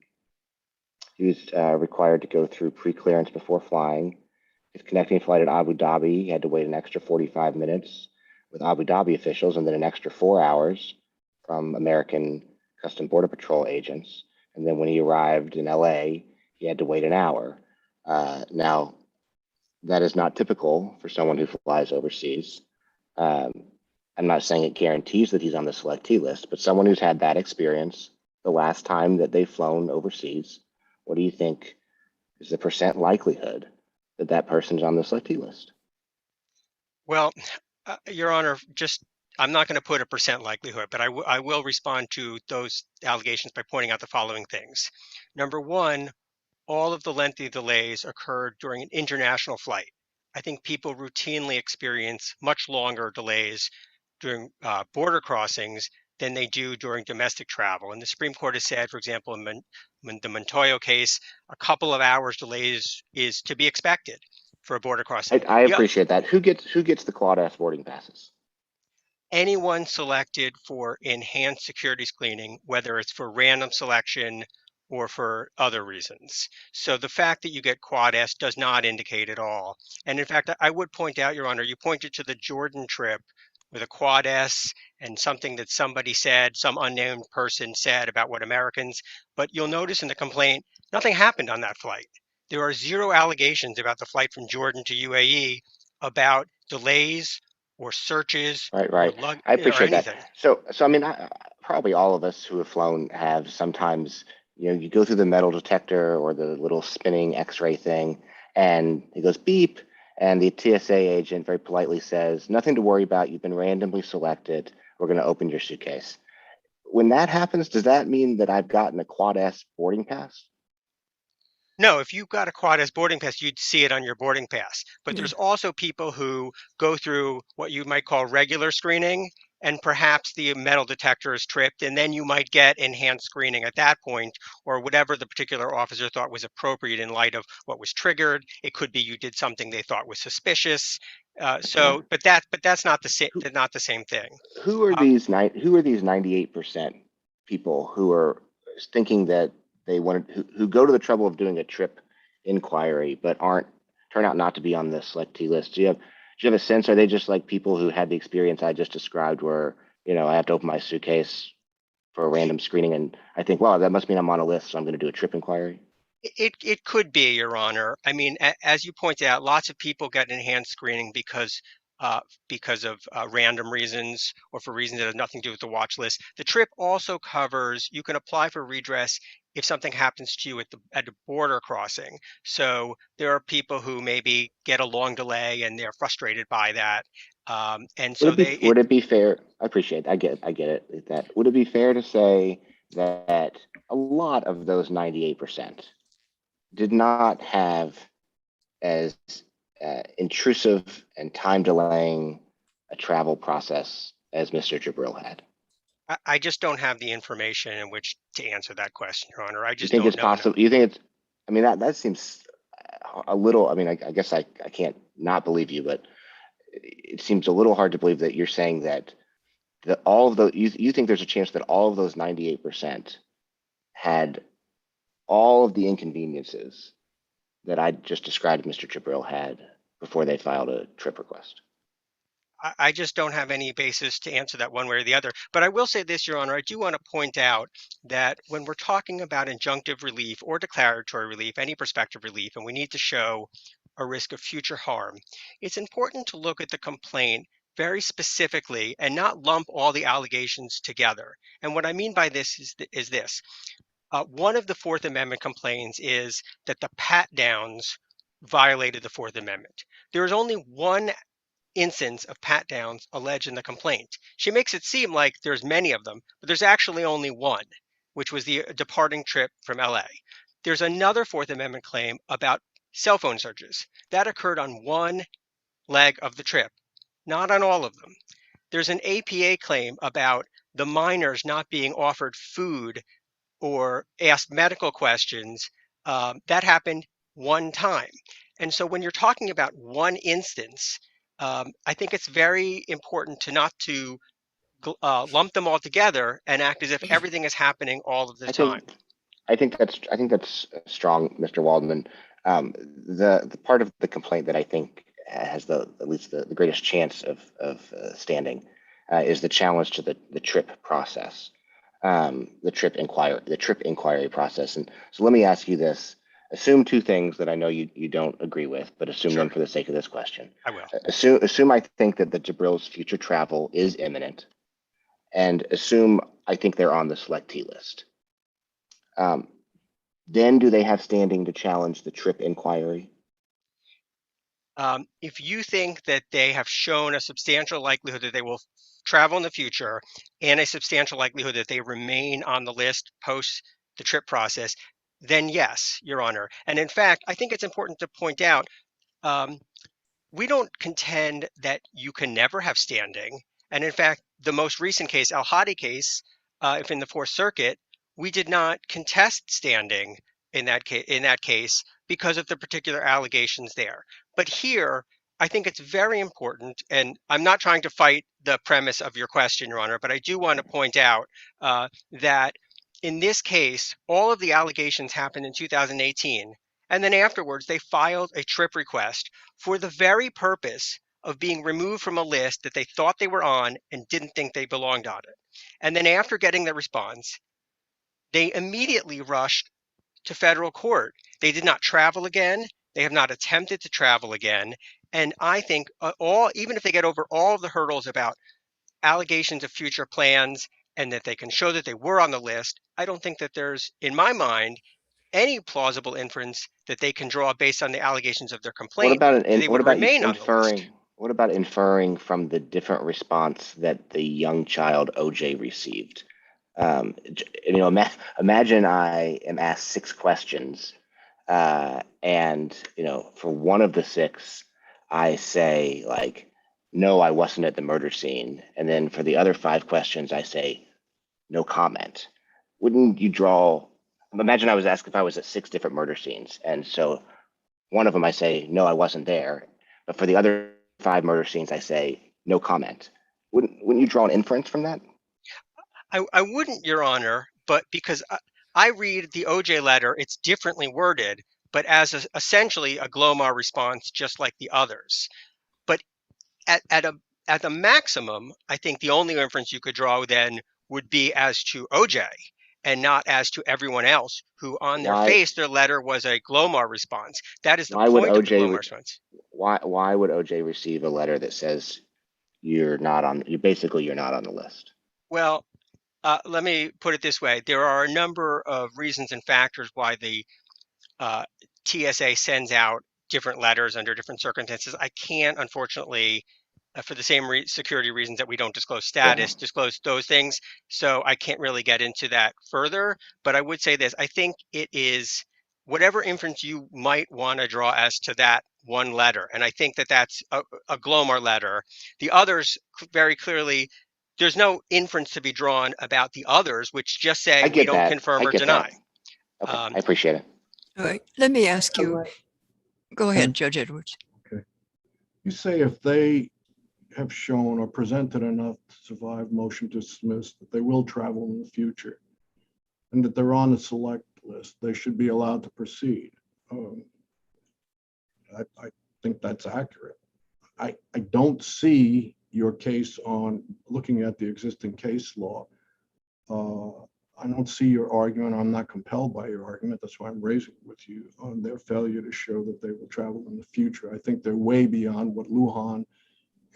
He was required to go through pre-clearance before flying. His connecting flight at Abu Dhabi, he had to wait an extra 45 minutes with Abu Dhabi officials and then an extra 4 hours from American Custom Border Patrol agents. And then when he arrived in LA, he had to wait an hour. Now, that is not typical for someone who flies overseas. I'm not saying it guarantees that he's on the selectee list, but someone who's had that experience the last time that they've flown overseas, what do you think is the percent likelihood that that person's on the selectee list? Well, Your Honor, I'm not going to put a percent likelihood, but I will respond to those allegations by pointing out the following things. Number one, all of the lengthy delays occurred during an international flight. I think people routinely experience much longer delays during border crossings than they do during domestic travel. And the Supreme Court has said, for example, in the Montoya case, a couple of hours delays is to be expected for a border crossing. I appreciate that. Who gets the Quad S boarding passes? Anyone selected for enhanced security screening, whether it's for random selection or for other reasons. So the fact that you get Quad S does not indicate at all. And in fact, I would point out, Your Honor, you pointed to the Jordan trip with a Quad S and something that somebody said, some unnamed person said about what Americans, but you'll notice in the complaint, nothing happened on that flight. There are 0 allegations about the flight from Jordan to UAE about delays or searches. Right. I appreciate that. So I mean, probably all of us who have flown have sometimes, you go through the metal detector or the little spinning X-ray thing, and it goes beep, and the TSA agent very politely says, "Nothing to worry about. You've been randomly selected. We're going to open your suitcase." When that happens, does that mean that I've gotten a Quad S boarding pass? No, if you got a Quad S boarding pass, you'd see it on your boarding pass. But there's also people who go through what you might call regular screening, and perhaps the metal detector is tripped, and then you might get enhanced screening at that point, or whatever the particular officer thought was appropriate in light of what was triggered. It could be you did something they thought was suspicious. But that's not the same thing. Who are these 98% people who are thinking that they wanted, who go to the trouble of doing a trip inquiry but aren't turn out not to be on the selectee list? Do you have a sense? Are they just like people who had the experience I just described, where I have to open my suitcase for a random screening, and I think, well, that must mean I'm on a list, so I'm going to do a trip inquiry? It could be, Your Honor. I mean, as you pointed out, lots of people get enhanced screening because of random reasons or for reasons that have nothing to do with the watch list. The trip also covers, you can apply for redress if something happens to you at the border crossing. So there are people who maybe get a long delay and they're frustrated by that. And so Would it be fair? I appreciate it. I get it. That would it be fair to say that a lot of those 98% did not have as intrusive and time delaying a travel process as Mr. Jibril had? I just don't have the information in which to answer that question, Your Honor. I You just think don't it's know. possible? You think it's? I mean, that seems a little. I mean, I guess I can't not believe you, but it seems a little hard to believe that you're saying that all of the you think there's a chance that all of those 98% had all of the inconveniences that I just described Mr. Jibril had before they filed a trip request. I just don't have any basis to answer that one way or the other. But I will say this, Your Honor, I do want to point out that when we're talking about injunctive relief or declaratory relief, any prospective relief, and we need to show a risk of future harm, it's important to look at the complaint very specifically and not lump all the allegations together. And what I mean by this is this. One of the Fourth Amendment complaints is that the pat downs violated the Fourth Amendment. There is only one instance of pat downs alleged in the complaint. She makes it seem like there's many of them, but there's actually only one, which was the departing trip from LA. There's another Fourth Amendment claim about cell phone searches. That occurred on one leg of the trip, not on all of them. There's an APA claim about the minors not being offered food or asked medical questions. That happened one time. And so when you're talking about one instance, I think it's very important to not to lump them all together and act as if everything is happening all of the time. I think that's strong, Mr. Waldman. The part of the complaint that I think has at least the greatest chance of standing is the challenge to the trip process, the trip inquiry process. And so let me ask you this. Assume two things that I know you don't agree with, but assume them for the sake of this question. I will. Assume I think that the Jibril's future travel is imminent, and assume I think they're on the selectee list. Then do they have standing to challenge the trip inquiry? If you think that they have shown a substantial likelihood that they will travel in the future and a substantial likelihood that they remain on the list post the trip process, then yes, Your Honor. And in fact, I think it's important to point out, we don't contend that you can never have standing. And in fact, the most recent case, Al Hadi case, if in the Fourth Circuit, we did not contest standing in that case because of the particular allegations there. But here, I think it's very important, and I'm not trying to fight the premise of your question, Your Honor, but I do want to point out that in this case, all of the allegations happened in 2018, and then afterwards they filed a trip request for the very purpose of being removed from a list that they thought they were on and didn't think they belonged on it. And then after getting the response, they immediately rushed to federal court. They did not travel again. They have not attempted to travel again. And I think even if they get over all of the hurdles about allegations of future plans and that they can show that they were on the list, I don't think that there's, in my mind, any plausible inference that they can draw based on the allegations of their complaint. What about inferring from the different response that the young child OJ received? Imagine I am asked 6 questions, and for one of the 6, I say like, no, I wasn't at the murder scene, and then for the other 5 questions, I say, no comment. Wouldn't you draw? Imagine I was asked if I was at 6 different murder scenes, and so one of them I say, no, I wasn't there, but for the other 5 murder scenes, I say, no comment. Wouldn't you draw an inference from that? I wouldn't, Your Honor, but because I read the OJ letter, it's differently worded, but as essentially a GLOMAR response, just like the others. But at the maximum, I think the only inference you could draw then would be as to OJ and not as to everyone else who on their face, their letter was a GLOMAR response. That is the point of the GLOMAR response. Why would OJ receive a letter that says you're not on the list? Well, let me put it this way. There are a number of reasons and factors why the TSA sends out different letters under different circumstances. I can't, unfortunately, for the same security reasons that we don't disclose status, disclose those things. So I can't really get into that further. But I would say this, I think it is whatever inference you might want to draw as to that one letter. And I think that that's a GLOMAR letter. The others, very clearly, there's no inference to be drawn about the others, which just say we don't confirm or deny. Okay, I appreciate it. All right, let me ask you. Go ahead, Judge Edwards. Okay. You say if they have shown or presented enough to survive motion to dismiss that they will travel in the future and that they're on the select list, they should be allowed to proceed. I think that's accurate. I don't see your case on looking at the existing case law. I don't see your argument. I'm not compelled by your argument. That's why I'm raising it with you on their failure to show that they will travel in the future. I think they're way beyond what Lujan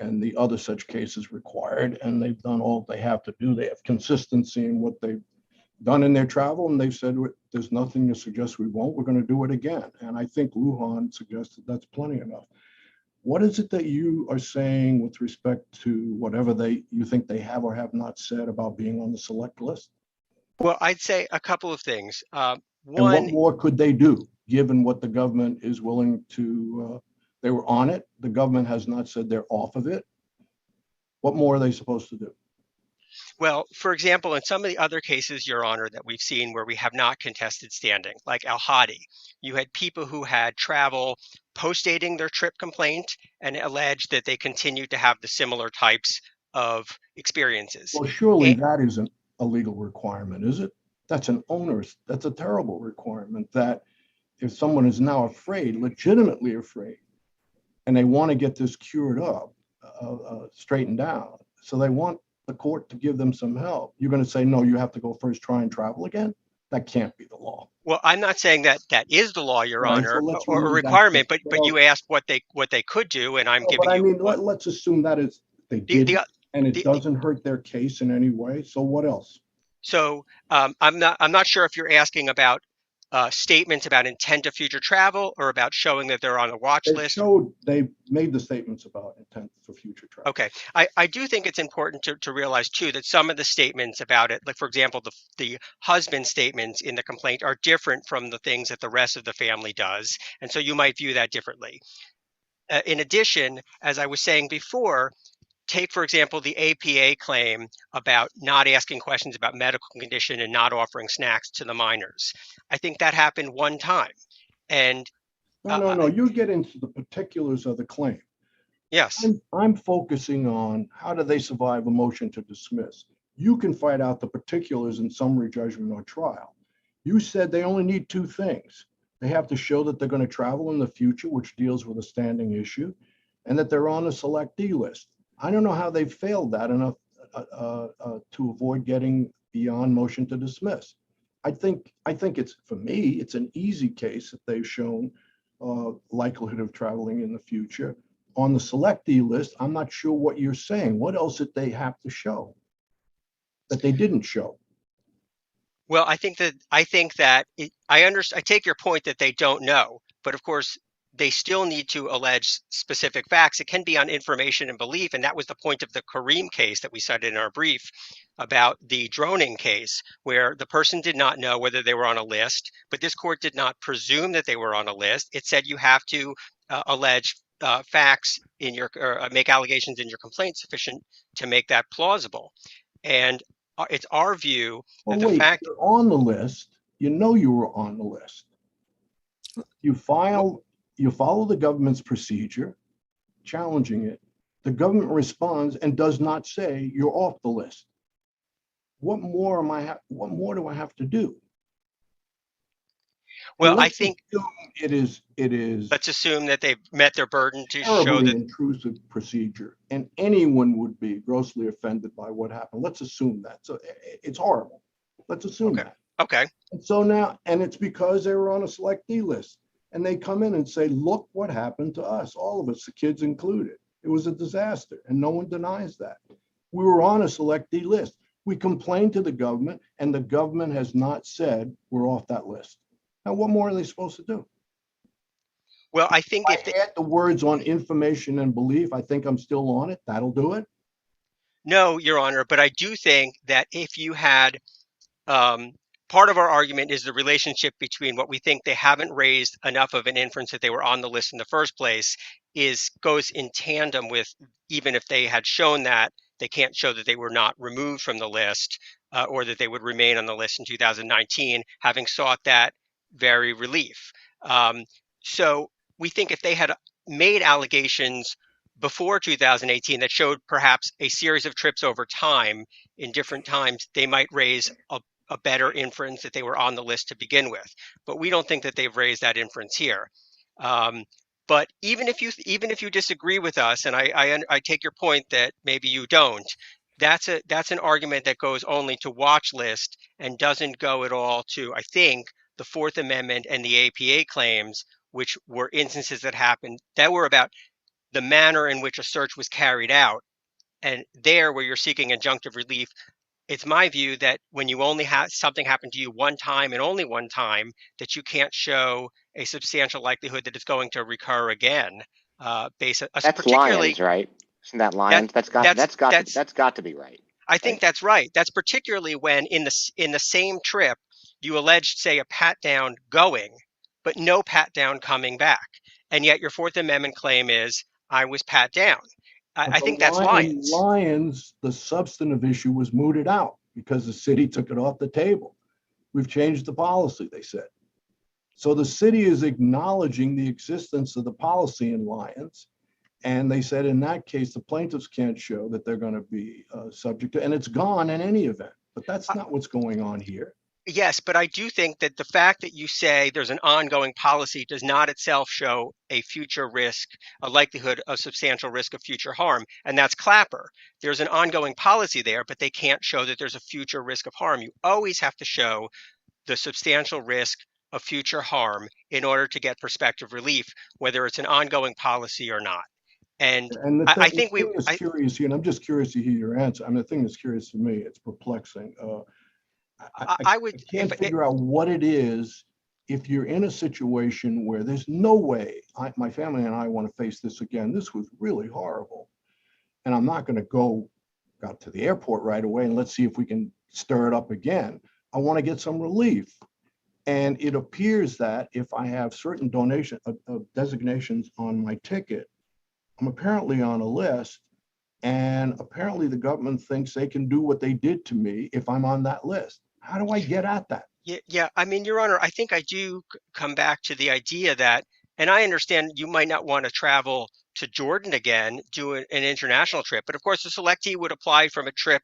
and the other such cases required, and they've done all they have to do. They have consistency in what they've done in their travel, and they've said there's nothing to suggest we won't. We're going to do it again. And I think Lujan suggested that's plenty enough. What is it that you are saying with respect to whatever you think they have or have not said about being on the select list? Well, I'd say a couple of things. And what more could they do, given what the government is willing to, they were on it. The government has not said they're off of it. What more are they supposed to do? Well, for example, in some of the other cases, Your Honor, that we've seen where we have not contested standing, like Al-Hadi, you had people who had travel post-dating their trip complaint and alleged that they continued to have the similar types of experiences. Well, surely that isn't a legal requirement, is it? That's an onerous, that's a terrible requirement that if someone is now afraid, legitimately afraid, and they want to get this cured up, straightened out, so they want the court to give them some help, you're going to say, no, you have to go first try and travel again? That can't be the law. Well, I'm not saying that that is the law, Your Honor, or a requirement, but you asked what they could do, and I'm giving you. I mean, let's assume that is they did, and it doesn't hurt their case in any way. So what else? So I'm not sure if you're asking about statements about intent of future travel or about showing that they're on a watch list. They made the statements about intent for future travel. Okay. I do think it's important to realize, too, that some of the statements about it, like, for example, the husband statements in the complaint are different from the things that the rest of the family does. And so you might view that differently. In addition, as I was saying before, take, for example, the APA claim about not asking questions about medical condition and not offering snacks to the minors. I think that happened one time. And no, you get into the particulars of the claim. Yes. I'm focusing on how do they survive a motion to dismiss. You can find out the particulars in summary judgment or trial. You said they only need two things. They have to show that they're going to travel in the future, which deals with a standing issue, and that they're on a selectee list. I don't know how they failed that enough to avoid getting beyond motion to dismiss. I think it's, for me, it's an easy case that they've shown likelihood of traveling in the future. On the selectee list, I'm not sure what you're saying. What else did they have to show that they didn't show? Well, I think that I take your point that they don't know, but of course, they still need to allege specific facts. It can be on information and belief. And that was the point of the Kareem case that we cited in our brief about the droning case, where the person did not know whether they were on a list, but this court did not presume that they were on a list. It said you have to allege facts in your, or make allegations in your complaint sufficient to make that plausible. And it's our view that the fact you're on the list, you know you were on the list. You follow the government's procedure, challenging it. The government responds and does not say you're off the list. What more do I have to do? Well, I let's think assume it is let's assume that they've met their burden to show terribly that. intrusive procedure, and anyone would be grossly offended by what happened. Let's assume that. So it's horrible. Let's assume Okay. that. Okay. And so now, and it's because they were on a selectee list, and they come in and say, look what happened to us, all of us, the kids included. It was a disaster, and no one denies that. We were on a selectee list. We complained to the government, and the government has not said we're off that list. Now, what more are they supposed to do? Well, I think If I add the words on information and belief, I think I'm still on it. That'll do it. no, Your Honor, but I do think that if you had part of our argument is the relationship between what we think they haven't raised enough of an inference that they were on the list in the first place goes in tandem with, even if they had shown that, they can't show that they were not removed from the list or that they would remain on the list in 2019, having sought that very relief. So we think if they had made allegations before 2018 that showed perhaps a series of trips over time in different times, they might raise a better inference that they were on the list to begin with. But we don't think that they've raised that inference here. But even if you disagree with us, and I take your point that maybe you don't, that's an argument that goes only to watch list and doesn't go at all to, I think, the Fourth Amendment and the APA claims, which were instances that happened that were about the manner in which a search was carried out. And there, where you're seeking injunctive relief, it's my view that when you only have something happen to you one time and only one time, that you can't show a substantial likelihood that it's going to recur again. That's Particularly, Lions, right? Isn't that Lions? That's got to be right. I think that's right. That's particularly when in the same trip you alleged, say, a pat down going, but no pat down coming back, and yet your Fourth Amendment claim is I was pat down. I think that's Lions. Lions, the substantive issue was mooted out because the city took it off the table. We've changed the policy, they said. So the city is acknowledging the existence of the policy in Lions. And they said in that case, the plaintiffs can't show that they're going to be subject to, and it's gone in any event. But that's not what's going on here. Yes, but I do think that the fact that you say there's an ongoing policy does not itself show a future risk, a likelihood of substantial risk of future harm. And that's Clapper. There's an ongoing policy there, but they can't show that there's a future risk of harm. You always have to show the substantial risk of future harm in order to get prospective relief, whether it's an ongoing policy or not. And I think we. Curious, and I'm just curious to hear your answer. I mean, the thing that's curious to me, it's perplexing. I can't figure out what it is if you're in a situation where there's no way my family and I want to face this again. This was really horrible. And I'm not going to go out to the airport right away and let's see if we can stir it up again. I want to get some relief. And it appears that if I have certain designations on my ticket, I'm apparently on a list. And apparently the government thinks they can do what they did to me if I'm on that list. How do I get at that? Yeah. I mean, Your Honor, I think I do come back to the idea that, and I understand you might not want to travel to Jordan again, do an international trip, but of course the selectee would apply from a trip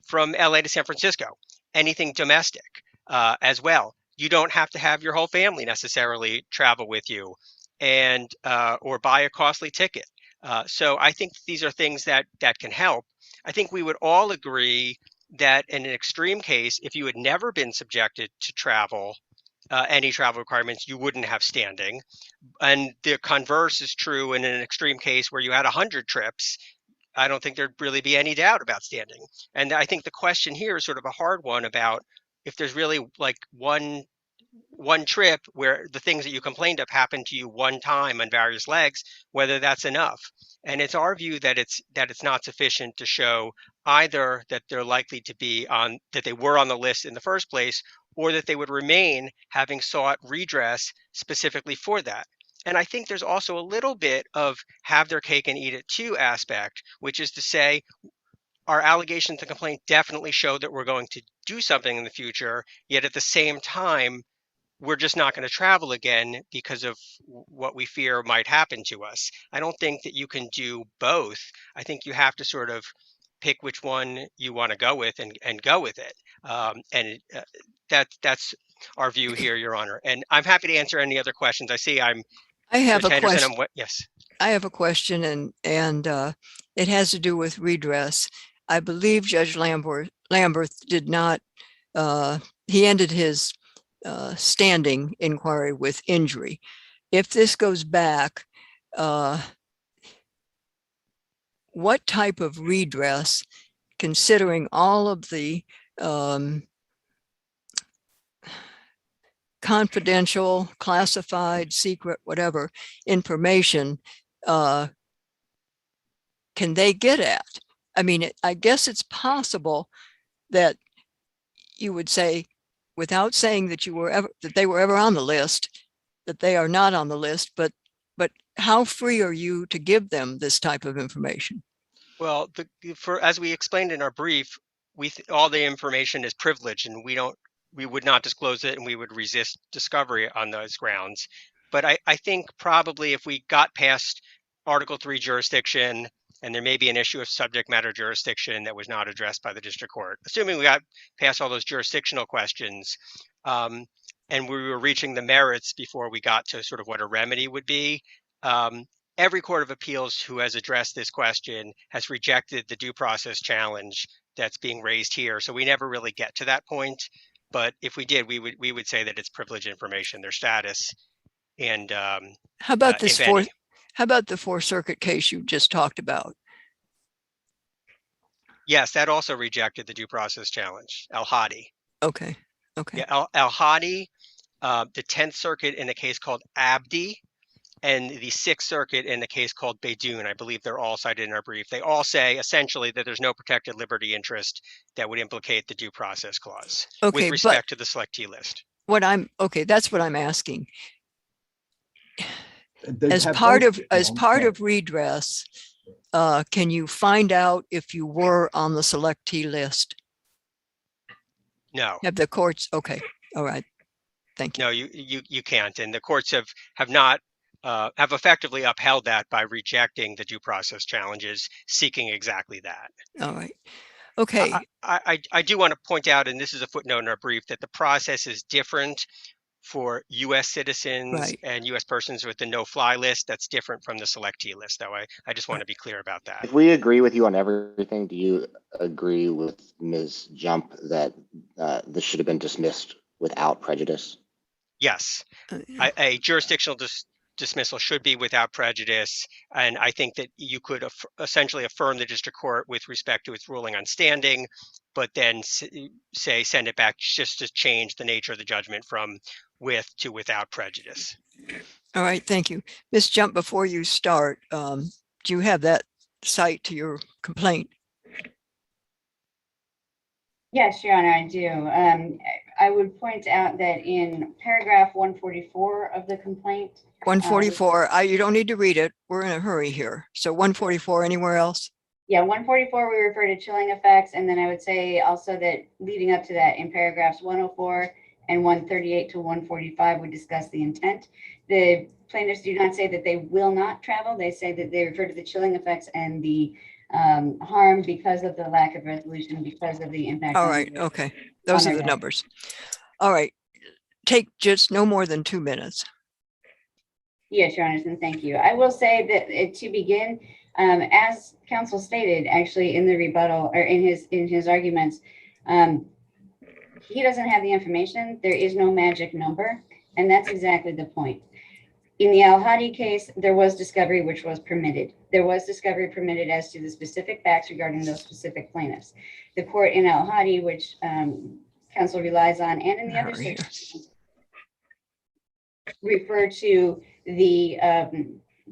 from LA to San Francisco, anything domestic as well. You don't have to have your whole family necessarily travel with you and or buy a costly ticket. So I think these are things that can help. I think we would all agree that in an extreme case, if you had never been subjected to travel, any travel requirements, you wouldn't have standing. And the converse is true in an extreme case where you had 100 trips. I don't think there'd really be any doubt about standing. And I think the question here is sort of a hard one about if there's really like one trip where the things that you complained of happened to you one time on various legs, whether that's enough. And it's our view that it's not sufficient to show either that they're likely to be that they were on the list in the first place, or that they would remain having sought redress specifically for that. And I think there's also a little bit of have their cake and eat it too aspect, which is to say, our allegations and complaint definitely show that we're going to do something in the future, yet at the same time, we're just not going to travel again because of what we fear might happen to us. I don't think that you can do both. I think you have to sort of pick which one you want to go with and go with it. That's our view here, Your Honor. And I'm happy to answer any other questions. I see I'm I have a Judge Henderson, question. yes. I have a question, and it has to do with redress. I believe Judge Lambert did not. He ended his standing inquiry with injury. If this goes back, what type of redress, considering all of the confidential, classified, secret, whatever information can they get at? I mean, I guess it's possible that you would say, without saying that they were ever on the list, that they are not on the list, but how free are you to give them this type of information? Well, as we explained in our brief, all the information is privileged, and we would not disclose it, and we would resist discovery on those grounds. But I think probably if we got past Article 3 jurisdiction, and there may be an issue of subject matter jurisdiction that was not addressed by the district court, assuming we got past all those jurisdictional questions, and we were reaching the merits before we got to sort of what a remedy would be. Every court of appeals who has addressed this question has rejected the due process challenge that's being raised here. So we never really get to that point. But if we did, we would say that it's privileged information, their status. And how about this How about the Fourth Circuit case you just talked about? Yes, that also rejected the due process challenge. Al-Hadi. Okay. Yeah, Al-Hadi, the 10th Circuit in a case called Abdi, and the 6th Circuit in a case called Beydoun. I believe they're all cited in our brief. They all say essentially that there's no protected liberty interest that would implicate the due process clause with respect to the selectee list. That's what I'm asking. As part of redress, can you find out if you were on the selectee list? No. Have the courts? Okay. All right. Thank you. No, you can't. And the courts have not have effectively upheld that by rejecting the due process challenges, seeking exactly that. All right. Okay. I do want to point out, and this is a footnote in our brief, that the process is different for U.S. citizens and U.S. persons with the no-fly list. That's different from the selectee list, though. I just want to be clear about that. If we agree with you on everything, do you agree with Ms. Jump that this should have been dismissed without prejudice? Yes. A jurisdictional dismissal should be without prejudice, and I think that you could essentially affirm the district court with respect to its ruling on standing, but then say send it back just to change the nature of the judgment from with to without prejudice. All right, thank you. Ms. Jump, before you start, do you have that cite to your complaint? Yes, Your Honor, I do. I would point out that in paragraph 144 of the complaint. 144, you don't need to read it. We're in a hurry here. So 144, anywhere else? Yeah, 144, we refer to chilling effects. And then I would say also that leading up to that in paragraphs 104 and 138 to 145, we discuss the intent. The plaintiffs do not say that they will not travel. They say that they refer to the chilling effects and the harm because of the lack of resolution, because of the impact. All right, okay. Those are the numbers. All right, take just no more than 2 minutes. Yes, Your Honor, and thank you. I will say that to begin, as counsel stated, actually in the rebuttal or in his arguments, he doesn't have the information. There is no magic number, and that's exactly the point. In the Al-Hadi case, there was discovery which was permitted. There was discovery permitted as to the specific facts regarding those specific plaintiffs. The court in Al-Hadi, which counsel relies on, and in the other circumstances, refer to the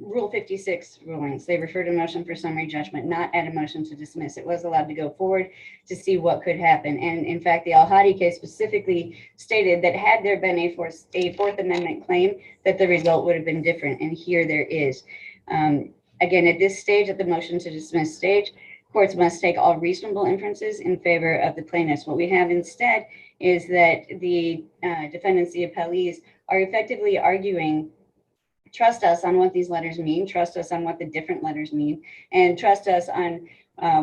Rule 56 rulings. They refer to motion for summary judgment, not at a motion to dismiss. It was allowed to go forward to see what could happen. And in fact, the Al-Hadi case specifically stated that had there been a Fourth Amendment claim, that the result would have been different. And here there is. Again, at this stage, at the motion to dismiss stage, courts must take all reasonable inferences in favor of the plaintiffs. What we have instead is that the defendants, the appellees, are effectively arguing, trust us on what these letters mean, trust us on what the different letters mean, and trust us on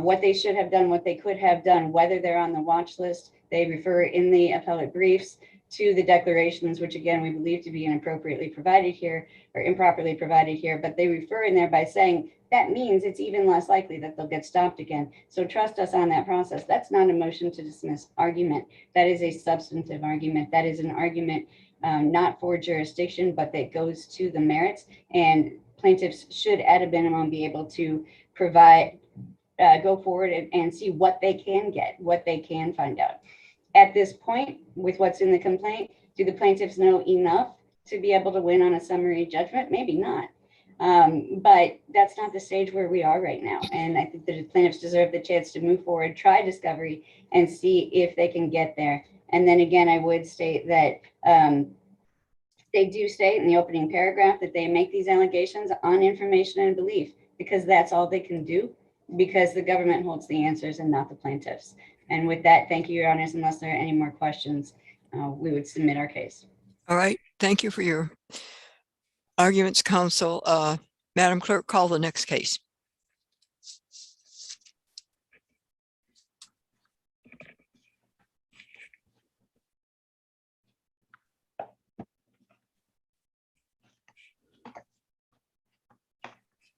what they should have done, what they could have done, whether they're on the watch list. They refer in the appellate briefs to the declarations, which again, we believe to be inappropriately provided here or improperly provided here, but they refer in there by saying that means it's even less likely that they'll get stopped again. So trust us on that process. That's not a motion to dismiss argument. That is a substantive argument. That is an argument not for jurisdiction, but that goes to the merits, and plaintiffs should at a minimum be able to provide, go forward and see what they can get, what they can find out. At this point, with what's in the complaint, do the plaintiffs know enough to be able to win on a summary judgment? Maybe not. But that's not the stage where we are right now. And I think the plaintiffs deserve the chance to move forward, try discovery, and see if they can get there. And then again, I would state that they do state in the opening paragraph that they make these allegations on information and belief, because that's all they can do, because the government holds the answers and not the plaintiffs. And with that, thank you, Your Honors. Unless there are any more questions, we would submit our case. All right. Thank you for your arguments, counsel. Madam Clerk, call the next case.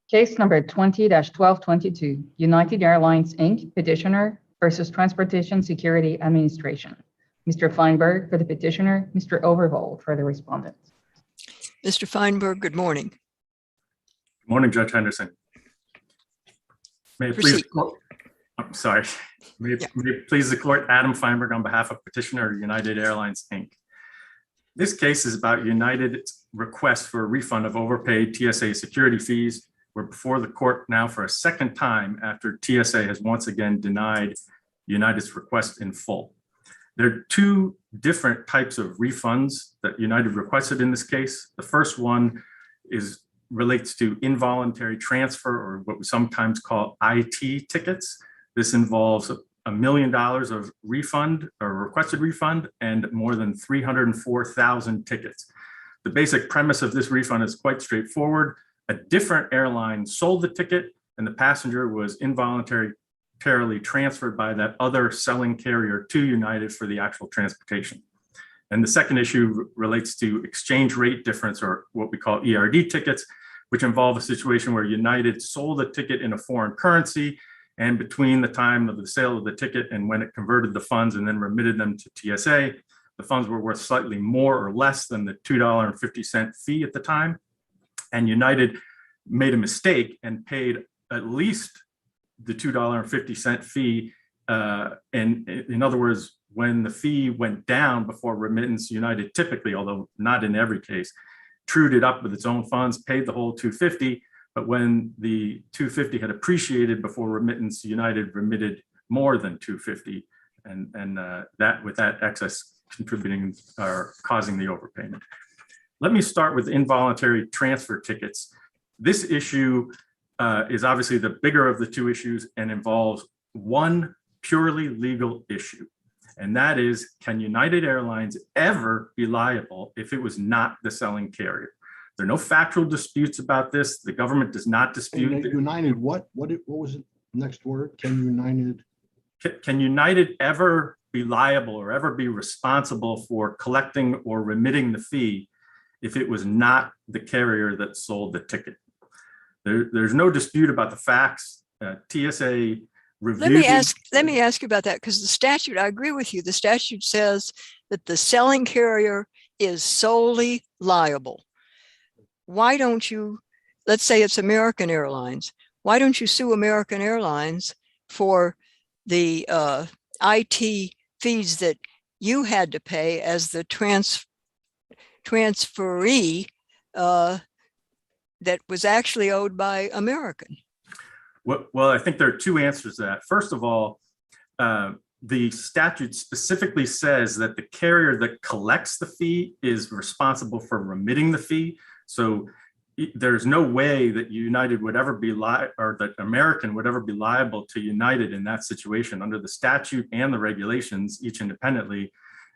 Case number 20-1222, United Airlines, Inc., petitioner versus Transportation Security Administration. Mr. Feinberg for the petitioner, Mr. Overvold for the respondent. Mr. Feinberg, good morning. Good morning, Judge Henderson. May it please, I'm sorry. May it please the court, Adam Feinberg on behalf of petitioner United Airlines, Inc. This case is about United's request for a refund of overpaid TSA security fees. We're before the court now for a second time after TSA has once again denied United's request in full. There are two different types of refunds that United requested in this case. The first one relates to involuntary transfer, or what we sometimes call IT tickets. This involves $1 million of refund or requested refund and more than 304,000 tickets. The basic premise of this refund is quite straightforward. A different airline sold the ticket and the passenger was involuntarily transferred by that other selling carrier to United for the actual transportation. And the second issue relates to exchange rate difference, or what we call ERD tickets, which involve a situation where United sold a ticket in a foreign currency, and between the time of the sale of the ticket and when it converted the funds and then remitted them to TSA, the funds were worth slightly more or less than the $2.50 fee at the time. And United made a mistake and paid at least the $2.50 fee. And in other words, when the fee went down before remittance, United typically, although not in every case, trued it up with its own funds, paid the whole $250. But when the $250 had appreciated before remittance, United remitted more than $250, and that with that excess contributing or causing the overpayment. Let me start with involuntary transfer tickets. This issue is obviously the bigger of the two issues and involves one purely legal issue. And that is, can United Airlines ever be liable if it was not the selling carrier? There are no factual disputes about this. The government does not dispute. United, what was it? Next word? Can United ever be liable or ever be responsible for collecting or remitting the fee if it was not the carrier that sold the ticket? There's no dispute about the facts. TSA reviewed. Let me ask you about that, because the statute, I agree with you. The statute says that the selling carrier is solely liable. Why don't you, let's say it's American Airlines, why don't you sue American Airlines for the IT fees that you had to pay as the transferee that was actually owed by American? Well, I think there are two answers to that. First of all, the statute specifically says that the carrier that collects the fee is responsible for remitting the fee. So there's no way that United would ever be or that American would ever be liable to United in that situation. Under the statute and the regulations, each independently,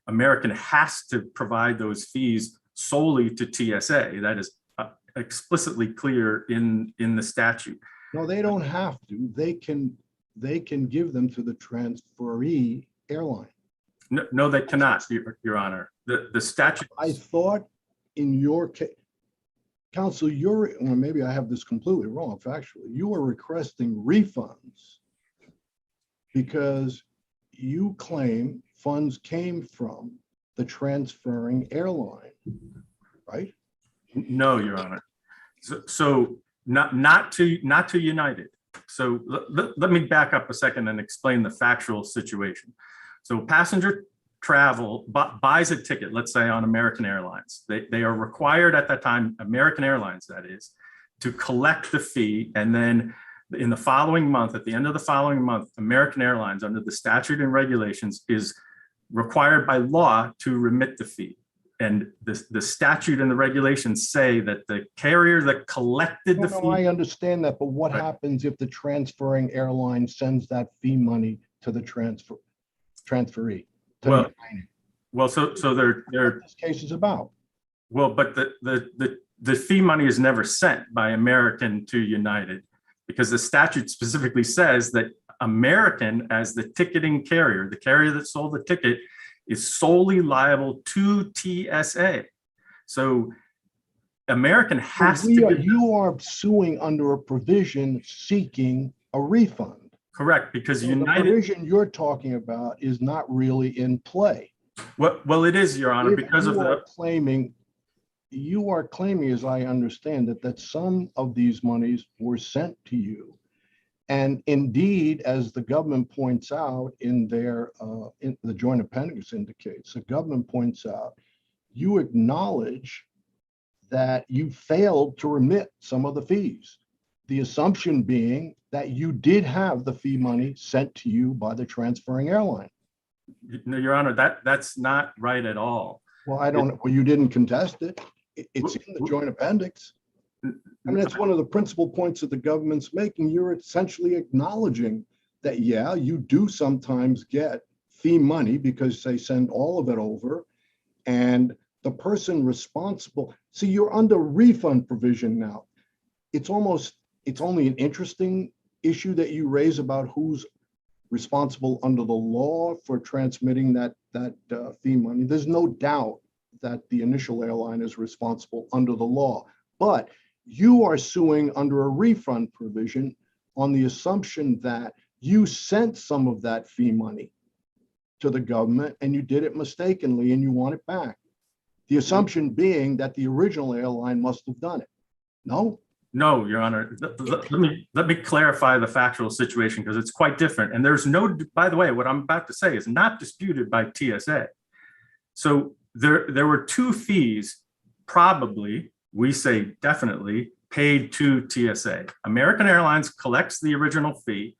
American has to provide those fees solely to TSA. That is explicitly clear in the statute. No, they don't have to. They can give them to the transferee airline. No, they cannot, Your Honor. The statute. I thought in your case, counsel, well, maybe I have this completely wrong factually. You are requesting refunds because you claim funds came from the transferring airline, right? No, Your Honor. So not to United. So let me back up a second and explain the factual situation. So passenger travel buys a ticket, let's say on American Airlines. They are required at that time, American Airlines that is, to collect the fee, and then in the following month, at the end of the following month, American Airlines under the statute and regulations is required by law to remit the fee. And the statute and the regulations say that the carrier that collected the fee. I understand that, but what happens if the transferring airline sends that fee money to the transferee? Well, so there. This case is about. Well, but the fee money is never sent by American to United, because the statute specifically says that American, as the ticketing carrier, the carrier that sold the ticket, is solely liable to TSA. So American has to. You are suing under a provision seeking a refund. Correct, because so United. The provision you're talking about is not really in play. Well, it is, Your Honor, because of the claiming. You are claiming, as I understand it, that some of these monies were sent to you. And indeed, as the government points out in their, in the joint appendix indicates, the government points out, you acknowledge that you failed to remit some of the fees. The assumption being that you did have the fee money sent to you by the transferring airline. No, Your Honor, that's not right at all. Well, well, you didn't contest it. It's in the joint appendix. I mean, it's one of the principal points that the government's making. You're essentially acknowledging that, yeah, you do sometimes get fee money because they send all of it over, and the person responsible. See, you're under refund provision now. It's only an interesting issue that you raise about who's responsible under the law for transmitting that fee money. There's no doubt that the initial airline is responsible under the law, but you are suing under a refund provision on the assumption that you sent some of that fee money to the government and you did it mistakenly and you want it back. The assumption being that the original airline must have done it. No? No, Your Honor. Let me clarify the factual situation, because it's quite different. And there's no, by the way, what I'm about to say is not disputed by TSA. So there were two fees, probably, we say definitely, paid to TSA. American Airlines collects the original fee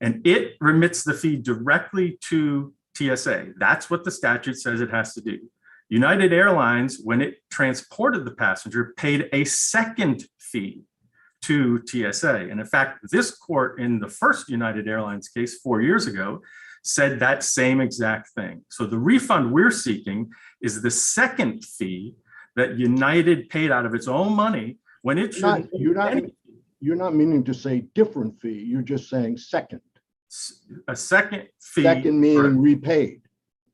and it remits the fee directly to TSA. That's what the statute says it has to do. United Airlines, when it transported the passenger, paid a second fee to TSA. And in fact, this court in the first United Airlines case 4 years ago said that same exact thing. So the refund we're seeking is the second fee that United paid out of its own money when it should. You're not meaning to say different fee. You're just saying second. A second fee. Second meaning repaid.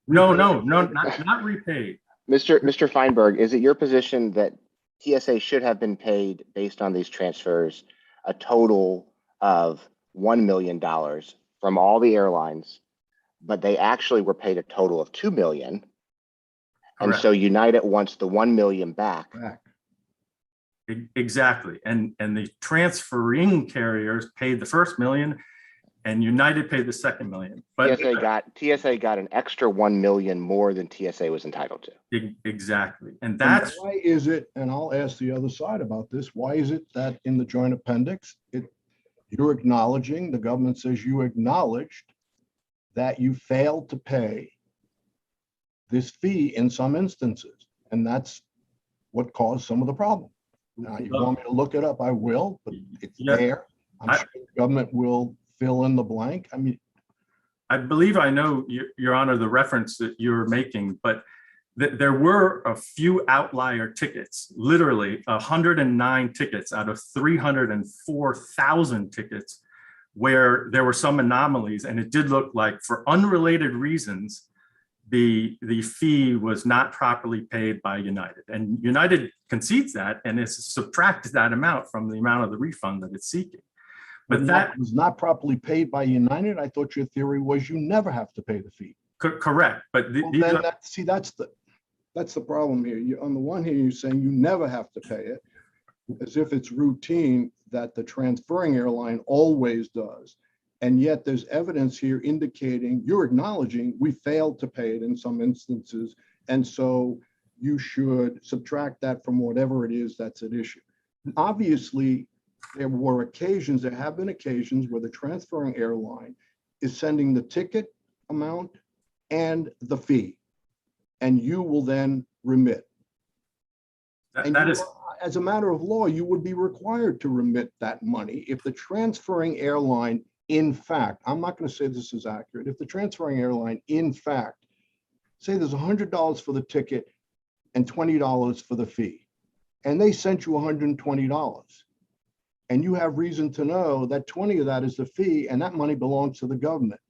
No, not repaid. Mr. Feinberg, is it your position that TSA should have been paid, based on these transfers, a total of $1 million from all the airlines, but they actually were paid a total of $2 million? And Correct. So United wants the $1 million back. Exactly. And the transferring carriers paid the first $1 million and United paid the second $1 million. But TSA got an extra $1 million more than TSA was entitled to. Exactly. And that's why is it, and I'll ask the other side about this, why is it that in the joint appendix, you're acknowledging, the government says you acknowledged that you failed to pay this fee in some instances, and that's what caused some of the problem. Now, you want me to look it up? I will, but it's there. I'm sure the government will fill in the blank. I mean, I believe I know, Your Honor, the reference that you're making, but there were a few outlier tickets, literally 109 tickets out of 304,000 tickets, where there were some anomalies, and it did look like, for unrelated reasons, the fee was not properly paid by United. And United concedes that and has subtracted that amount from the amount of the refund that it's seeking. But that was not properly paid by United. I thought your theory was you never have to pay the fee. Correct. But that's the problem here. On the one hand, you're saying you never have to pay it, as if it's routine that the transferring airline always does. And yet there's evidence here indicating, you're acknowledging we failed to pay it in some instances. And so you should subtract that from whatever it is that's at issue. Obviously, there have been occasions where the transferring airline is sending the ticket amount and the fee, and you will then remit. As a matter of law, you would be required to remit that money if the transferring airline, in fact, I'm not going to say this is accurate, if the transferring airline, in fact, say there's $100 for the ticket and $20 for the fee, and they sent you $120, and you have reason to know that 20 of that is the fee and that money belongs to the government.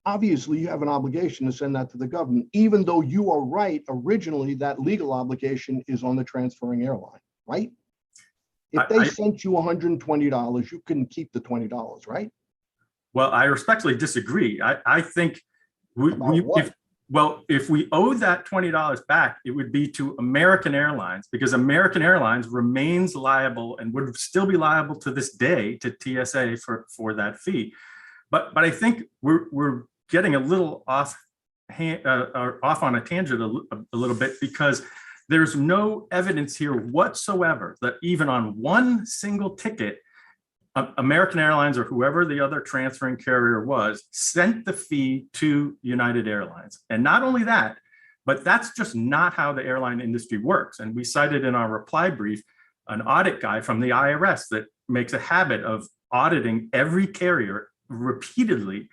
Obviously, you have an obligation to send that to the government, even though you are right, originally that legal obligation is on the transferring airline, right? If they sent you $120, you couldn't keep the $20, right? Well, I respectfully disagree. I think if we owe that $20 back, it would be to American Airlines, because American Airlines remains liable and would still be liable to this day to TSA for that fee. But I think we're getting a little off on a tangent a little bit, because there's no evidence here whatsoever that even on one single ticket, American Airlines or whoever the other transferring carrier was sent the fee to United Airlines. And not only that, but that's just not how the airline industry works. And we cited in our reply brief an audit guide from the IRS that makes a habit of auditing every carrier repeatedly.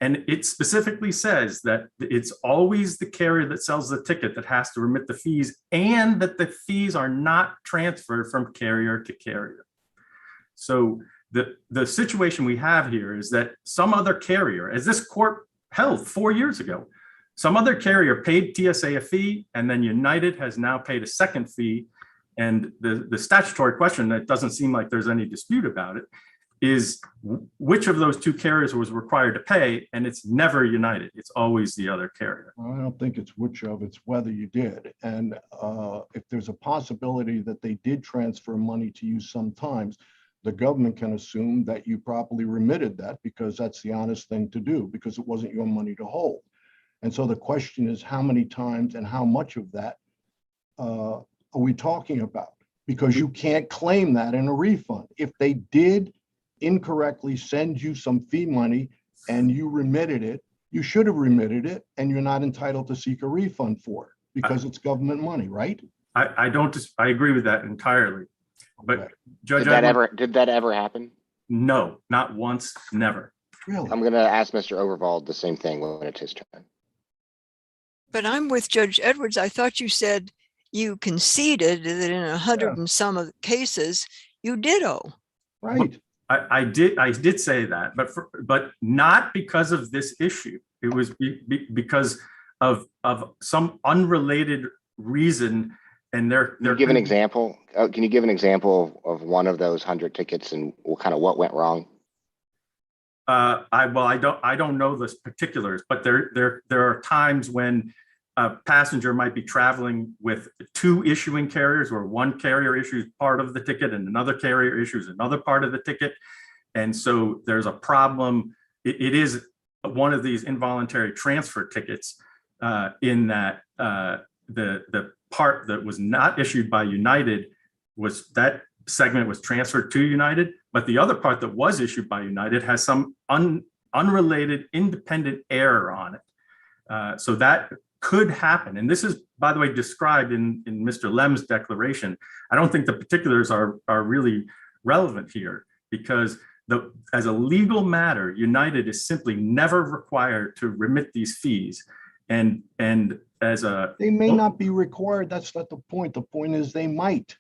And it specifically says that it's always the carrier that sells the ticket that has to remit the fees, and that the fees are not transferred from carrier to carrier. So the situation we have here is that some other carrier, as this court held 4 years ago, some other carrier paid TSA a fee, and then United has now paid a second fee. And the statutory question, that doesn't seem like there's any dispute about it, is which of those two carriers was required to pay, and it's never United. It's always the other carrier. I don't think it's which of, it's whether you did. And if there's a possibility that they did transfer money to you sometimes, the government can assume that you properly remitted that, because that's the honest thing to do, because it wasn't your money to hold. And so the question is, how many times and how much of that are we talking about? Because you can't claim that in a refund. If they did incorrectly send you some fee money and you remitted it, you should have remitted it, and you're not entitled to seek a refund for it because it's government money, right? I agree with that entirely. But Okay. Judge, Did that ever happen? no, not once, never. Really? I'm going to ask Mr. Overvald the same thing when it's his turn. But I'm with Judge Edwards. I thought you said you conceded that in 100 and some of the cases you did owe. Right. I did say that, but not because of this issue. It was because of some unrelated reason. And Can you give an example? Can you give an example of one of those 100 tickets and what went wrong? I don't know the particulars, but there are times when a passenger might be traveling with two issuing carriers, or one carrier issues part of the ticket and another carrier issues another part of the ticket. And so there's a problem. It is one of these involuntary transfer tickets in that the part that was not issued by United was that segment was transferred to United, but the other part that was issued by United has some unrelated independent error on it. So that could happen. And this is, by the way, described in Mr. Lem's declaration. I don't think the particulars are really relevant here, because as a legal matter, United is simply never required to remit these fees. And as a— They may not be required. That's not the point. The point is they might.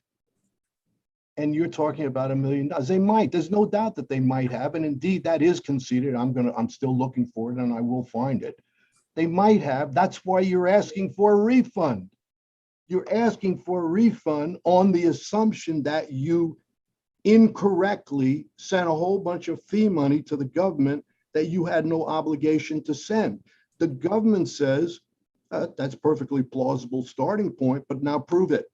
And you're talking about $1 million. They might. There's no doubt that they might have. And indeed, that is conceded. I'm still looking for it, and I will find it. They might have. That's why you're asking for a refund. You're asking for a refund on the assumption that you incorrectly sent a whole bunch of fee money to the government that you had no obligation to send. The government says, that's perfectly plausible starting point, but now prove it.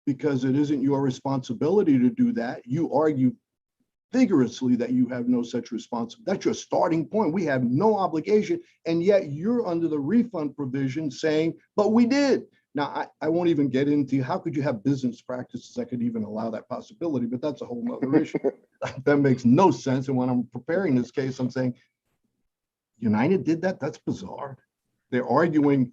Because it isn't your responsibility to do that. You argue vigorously that you have no such responsibility. That's your starting point. We have no obligation, and yet you're under the refund provision saying, but we did. Now, I won't even get into how could you have business practices that could even allow that possibility, but that's a whole nother issue. That makes no sense. And when I'm preparing this case, I'm saying, United did that? That's bizarre. They're arguing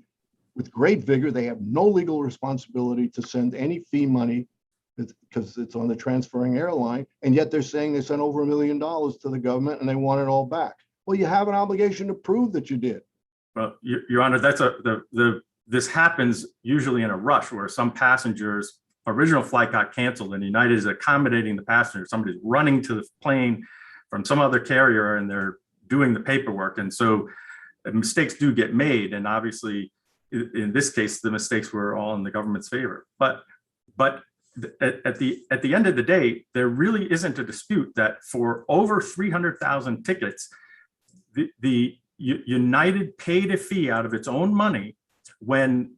with great vigor. They have no legal responsibility to send any fee money because it's on the transferring airline. And yet they're saying they sent over $1 million to the government and they want it all back. Well, you have an obligation to prove that you did. Well, Your Honor, that's this happens usually in a rush where some passengers' original flight got canceled and United is accommodating the passenger. Somebody's running to the plane from some other carrier and they're doing the paperwork. And so mistakes do get made. And obviously, in this case, the mistakes were all in the government's favor. But at the end of the day, there really isn't a dispute that for over 300,000 tickets, the United paid a fee out of its own money when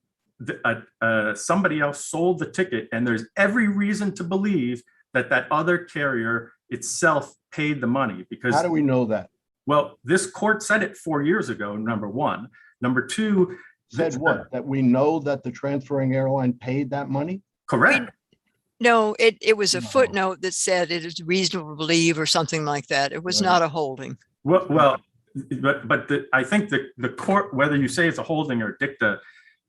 somebody else sold the ticket, and there's every reason to believe that that other carrier itself paid the money. Because how do we know that? Well, this court said it 4 years ago, number one. Number two, said what? That we know that the transferring airline paid that money? Correct. No, it was a footnote that said it is reasonable to believe or something like that. It was not a holding. Well, but I think the court, whether you say it's a holding or dicta,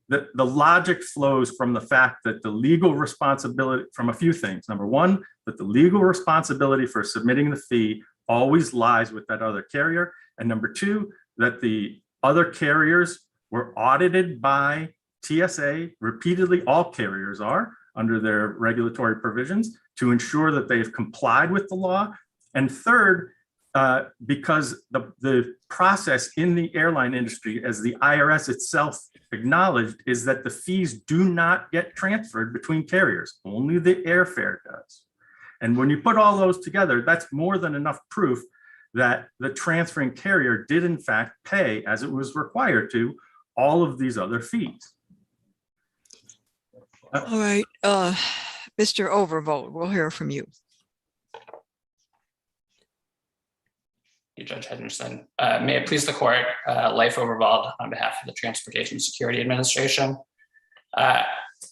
the logic flows from the fact that the legal responsibility from a few things. Number one, that the legal responsibility for submitting the fee always lies with that other carrier. And number two, that the other carriers were audited by TSA repeatedly. All carriers are under their regulatory provisions to ensure that they've complied with the law. And third, because the process in the airline industry, as the IRS itself acknowledged, is that the fees do not get transferred between carriers. Only the airfare does. And when you put all those together, that's more than enough proof that the transferring carrier did in fact pay, as it was required to, all of these other fees. All right, Mr. Overvolt, we'll hear from you. Judge Henderson. May it please the court, Life Overvolt on behalf of the Transportation Security Administration.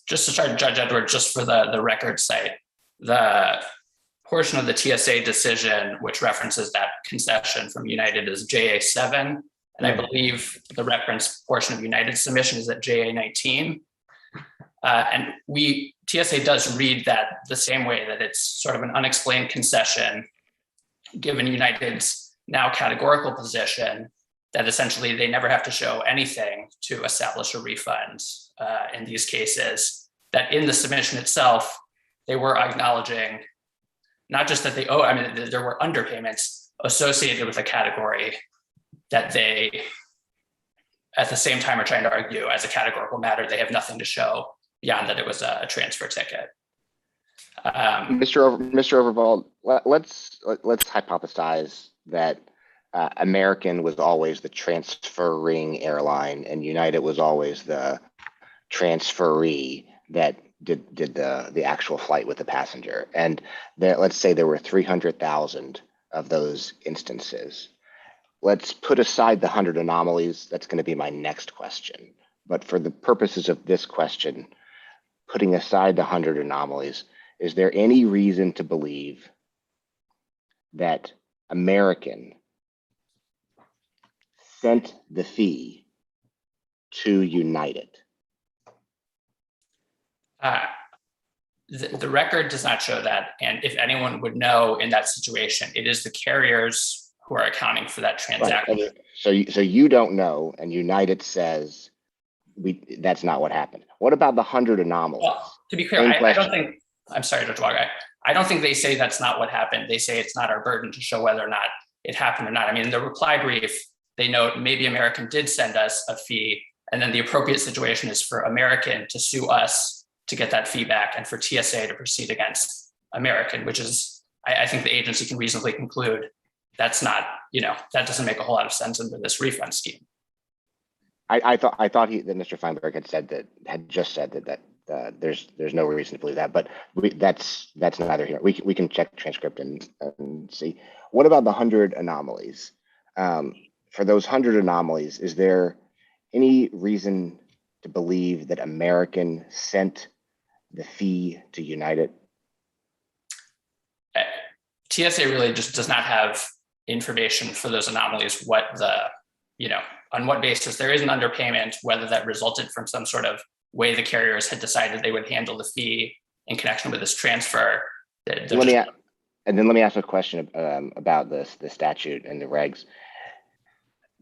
Just to start, Judge Edwards, just for the record site, the portion of the TSA decision which references that concession from United is JA7, and I believe the reference portion of United's submission is at JA19. And TSA does read that the same way, that it's sort of an unexplained concession, given United's now categorical position that essentially they never have to show anything to establish a refund in these cases, that in the submission itself, they were acknowledging not just that they owe, I mean, there were underpayments associated with a category that they, at the same time, are trying to argue as a categorical matter, they have nothing to show beyond that it was a transfer ticket. Mr. Overvolt, let's hypothesize that American was always the transferring airline and United was always the transferee that did the actual flight with the passenger. And let's say there were 300,000 of those instances. Let's put aside the 100 anomalies. That's going to be my next question. But for the purposes of this question, putting aside the 100 anomalies, is there any reason to believe that American sent the fee to United? The record does not show that. And if anyone would know in that situation, it is the carriers who are accounting for that transaction. Right. So you don't know, and United says that's not what happened. What about the 100 anomalies? Well, to be clear, I don't think, I'm sorry, Judge Walker, I don't think they say that's not what happened. They say it's not our burden to show whether or not it happened or not. I mean, in the reply brief, they note maybe American did send us a fee, and then the appropriate situation is for American to sue us to get that fee back and for TSA to proceed against American, which is, I think the agency can reasonably conclude that's not, that doesn't make a whole lot of sense under this refund scheme. I thought that Mr. Feinberg had just said that there's no reason to believe that, but that's neither here. We can check the transcript and see. What about the 100 anomalies? For those 100 anomalies, is there any reason to believe that American sent the fee to United? TSA really just does not have information for those anomalies, on what basis there is an underpayment, whether that resulted from some sort of way the carriers had decided they would handle the fee in connection with this transfer. Let me ask a question about the statute and the regs.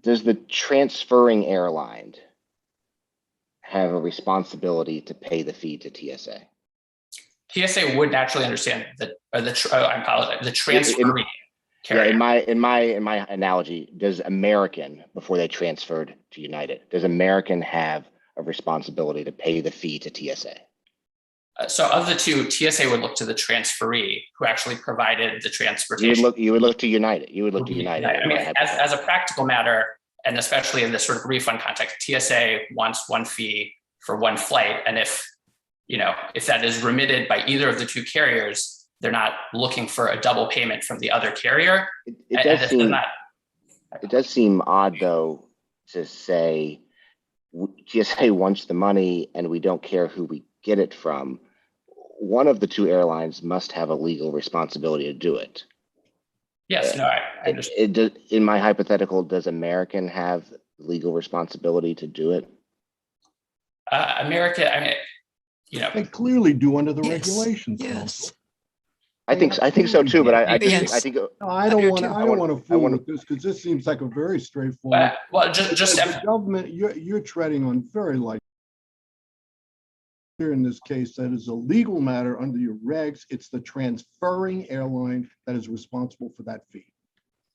Does the transferring airline have a responsibility to pay the fee to TSA? TSA would naturally understand that, I apologize, the transferring carrier. Yeah, in my analogy, does American, before they transferred to United, does American have a responsibility to pay the fee to TSA? So of the two, TSA would look to the transferee who actually provided the transportation. You would look to United. You would look to United. I mean, as a practical matter, and especially in this sort of refund context, TSA wants one fee for one flight. And if that is remitted by either of the two carriers, they're not looking for a double payment from the other carrier. It does seem odd, though, to say TSA wants the money and we don't care who we get it from. One of the two airlines must have a legal responsibility to do it. Yes, no, I understand. In my hypothetical, does American have legal responsibility to do it? America, I mean, They clearly do under the Yes, regulations. yes. Counsel. I think so too, but I think No, I don't want to fool wanna- with this because this seems like a very straightforward. well, just the government, you're treading on very light. Here in this case, that is a legal matter under your regs. It's the transferring airline that is responsible for that fee.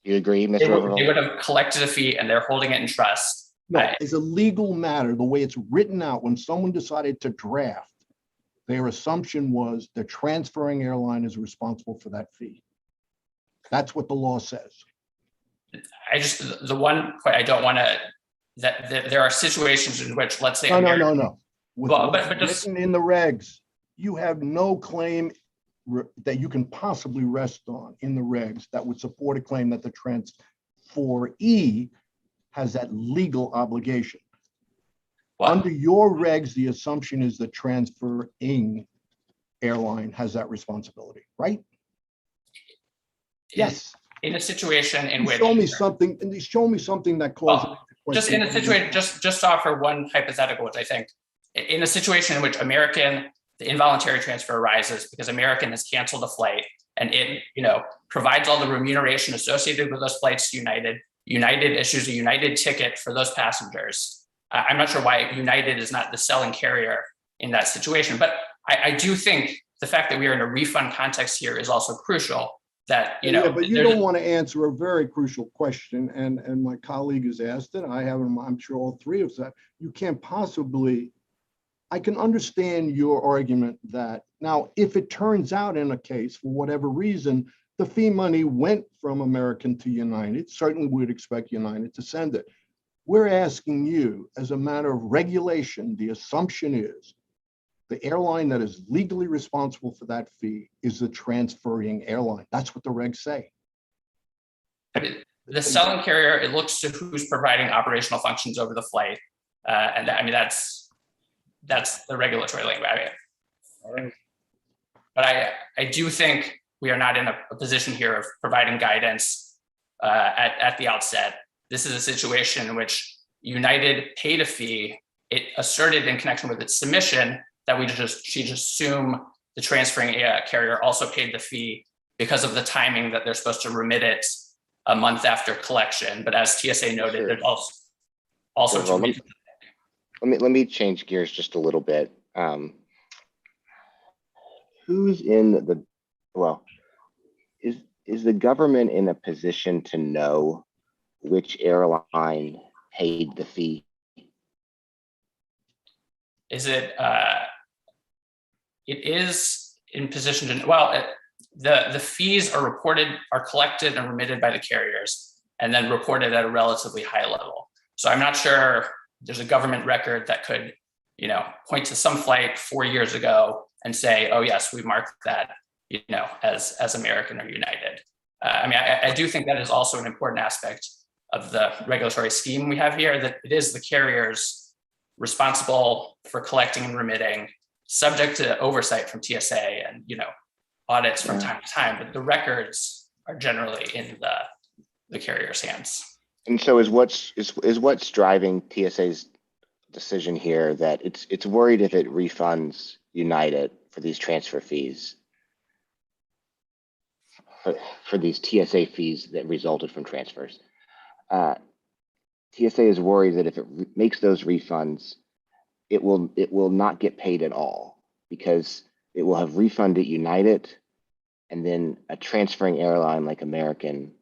You agree, Mr. they Overholt? would have collected a fee and they're holding it in trust. No, it's a legal matter. The way it's written out, when someone decided to draft, their assumption was the transferring airline is responsible for that fee. That's what the law says. The one point I don't want to, that there are situations in which, let's say, No. With Well, what's but just- written in the regs, you have no claim that you can possibly rest on in the regs that would support a claim that the transferee has that legal obligation. well, Under your regs, the assumption is the transferring airline has that responsibility, right? Yes. in a situation in which Show me something, and show me something that calls. just in a situation, just to offer one hypothetical, which I think, in a situation in which the involuntary transfer arises because American has canceled a flight and it, provides all the remuneration associated with those flights to United. United issues a United ticket for those passengers. I'm not sure why United is not the selling carrier in that situation, but I do think the fact that we are in a refund context here is also crucial. That but you don't want to answer a very crucial question, and my colleague has asked it. I have, I'm sure all three of that. You can't possibly. I can understand your argument that now, if it turns out in a case for whatever reason, the fee money went from American to United, certainly we'd expect United to send it. We're asking you, as a matter of regulation, the assumption is the airline that is legally responsible for that fee is the transferring airline. That's what the regs say. The selling carrier, it looks to who's providing operational functions over the flight. And I mean, that's the regulatory language. All right. But I do think we are not in a position here of providing guidance at the outset. This is a situation in which United paid a fee. It asserted in connection with its submission that she just assume the transferring carrier also paid the fee because of the timing that they're supposed to remit it a month after collection. But as TSA noted, Sure. there's also Let me change gears just a little bit. Who's in is the government in a position to know which airline paid the fee? Is it, it is in position to, well, the fees are collected and remitted by the carriers and then reported at a relatively high level. So I'm not sure there's a government record that could, point to some flight 4 years ago and say, oh yes, we marked that, as American or United. I do think that is also an important aspect of the regulatory scheme we have here, that it is the carriers responsible for collecting and remitting, subject to oversight from TSA and, audits from time to time, but the records are generally in the carrier's hands. And so is what's driving TSA's decision here that it's worried if it refunds United for these transfer fees, for these TSA fees that resulted from transfers. TSA is worried that if it makes those refunds, it will not get paid at all because it will have refunded United, and then a transferring airline like American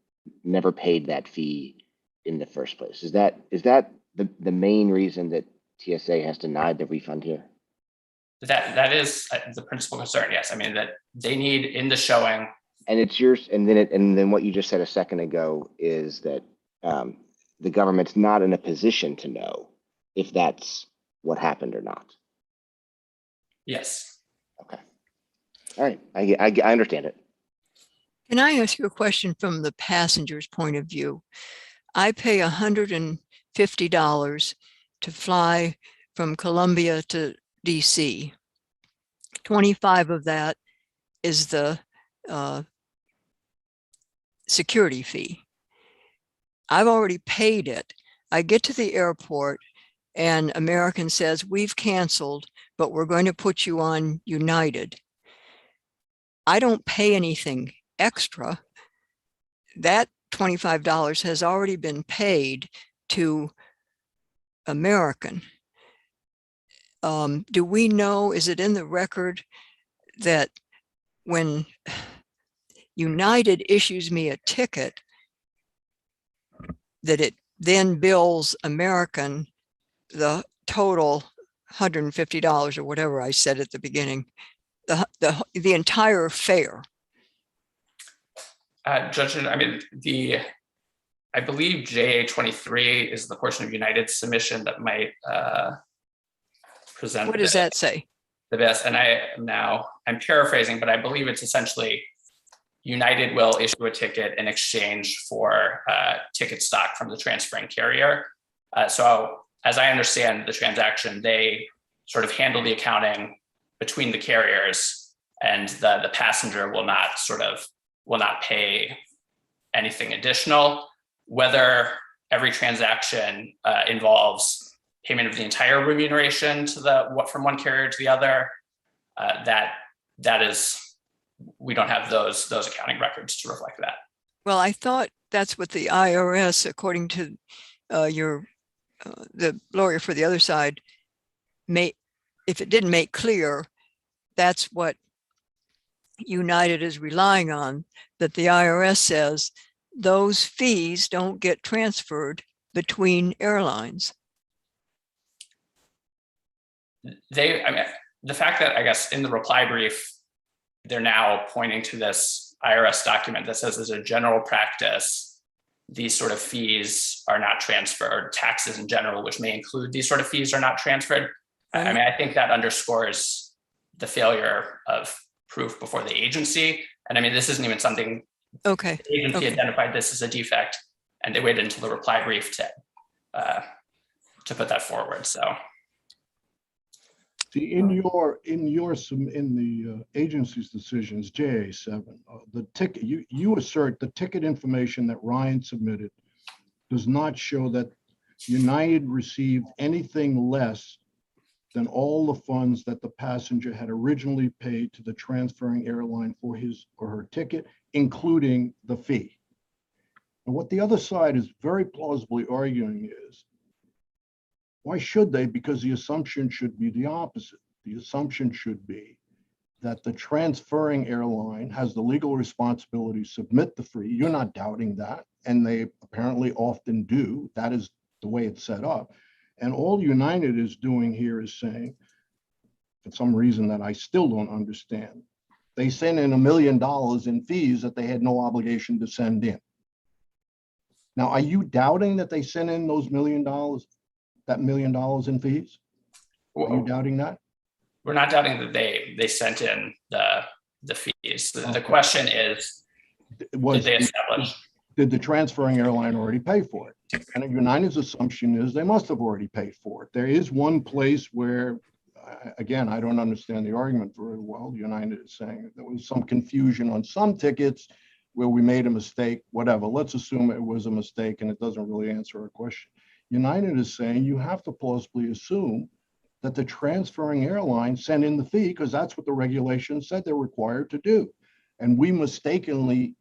never paid that fee in the first place. Is that the main reason that TSA has denied the refund here? That is the principal concern. Yes, that they need in the showing. And it's yours. And then what you just said a second ago is that the government's not in a position to know if that's what happened or not. Yes. Okay. All right. I understand it. Can I ask you a question from the passenger's point of view? I pay $150 to fly from Columbia to DC. 25 of that is the security fee. I've already paid it. I get to the airport and American says, we've canceled, but we're going to put you on United. I don't pay anything extra. That $25 has already been paid to American. Do we know, is it in the record that when United issues me a ticket, that it then bills American the total $150 or whatever I said at the beginning, the entire fare? Judge, I believe JA23 is the portion of United's submission that might present. What does that say? The best, and I'm paraphrasing, but I believe it's essentially United will issue a ticket in exchange for ticket stock from the transferring carrier. So as I understand the transaction, they sort of handle the accounting between the carriers, and the passenger will not pay anything additional. Whether every transaction involves payment of the entire remuneration to from one carrier to the other, that is, we don't have those accounting records to reflect that. Well, I thought that's what the IRS, according to the lawyer for the other side, if it didn't make clear, that's what United is relying on, that the IRS says those fees don't get transferred between airlines. The fact that, I guess, in the reply brief, they're now pointing to this IRS document that says, as a general practice, these sort of fees are not transferred, taxes in general, which may include these sort of fees, are not transferred. I think that underscores the failure of proof before the agency. And this isn't even something, okay, the agency identified this as a defect, and they waited until the reply brief to put that forward. So, see, in the agency's decisions, JA7, the ticket you assert the ticket information that Ryan submitted does not show that United received anything less than all the funds that the passenger had originally paid to the transferring airline for his or her ticket, including the fee. And what the other side is very plausibly arguing is, why should they? Because the assumption should be the opposite. The assumption should be that the transferring airline has the legal responsibility to submit the fee. You're not doubting that. and they apparently often do. That is the way it's set up. And all United is doing here is saying, for some reason that I still don't understand, they sent in $1 million in fees that they had no obligation to send in. Now, are you doubting that they sent in those $1 million, that $1 million in fees? Are you doubting that? We're not doubting that they sent in the fees. The question is, did they establish? Did the transferring airline already pay for it? And United's assumption is they must have already paid for it. There is one place where, again, I don't understand the argument very well. United is saying there was some confusion on some tickets where we made a mistake, whatever. Let's assume it was a mistake and it doesn't really answer our question. United is saying you have to plausibly assume that the transferring airline sent in the fee because that's what the regulations said they're required to do. And we mistakenly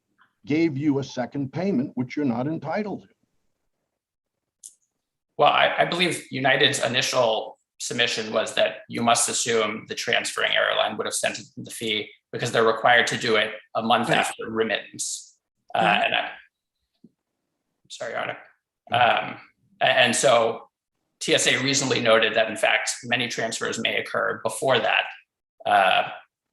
gave you a second payment, which you're not entitled to. Well, I believe United's initial submission was that you must assume the transferring airline would have sent the fee because they're required to do it a month after remittance. And sorry, Your Honor. And so TSA reasonably noted that in fact, many transfers may occur before that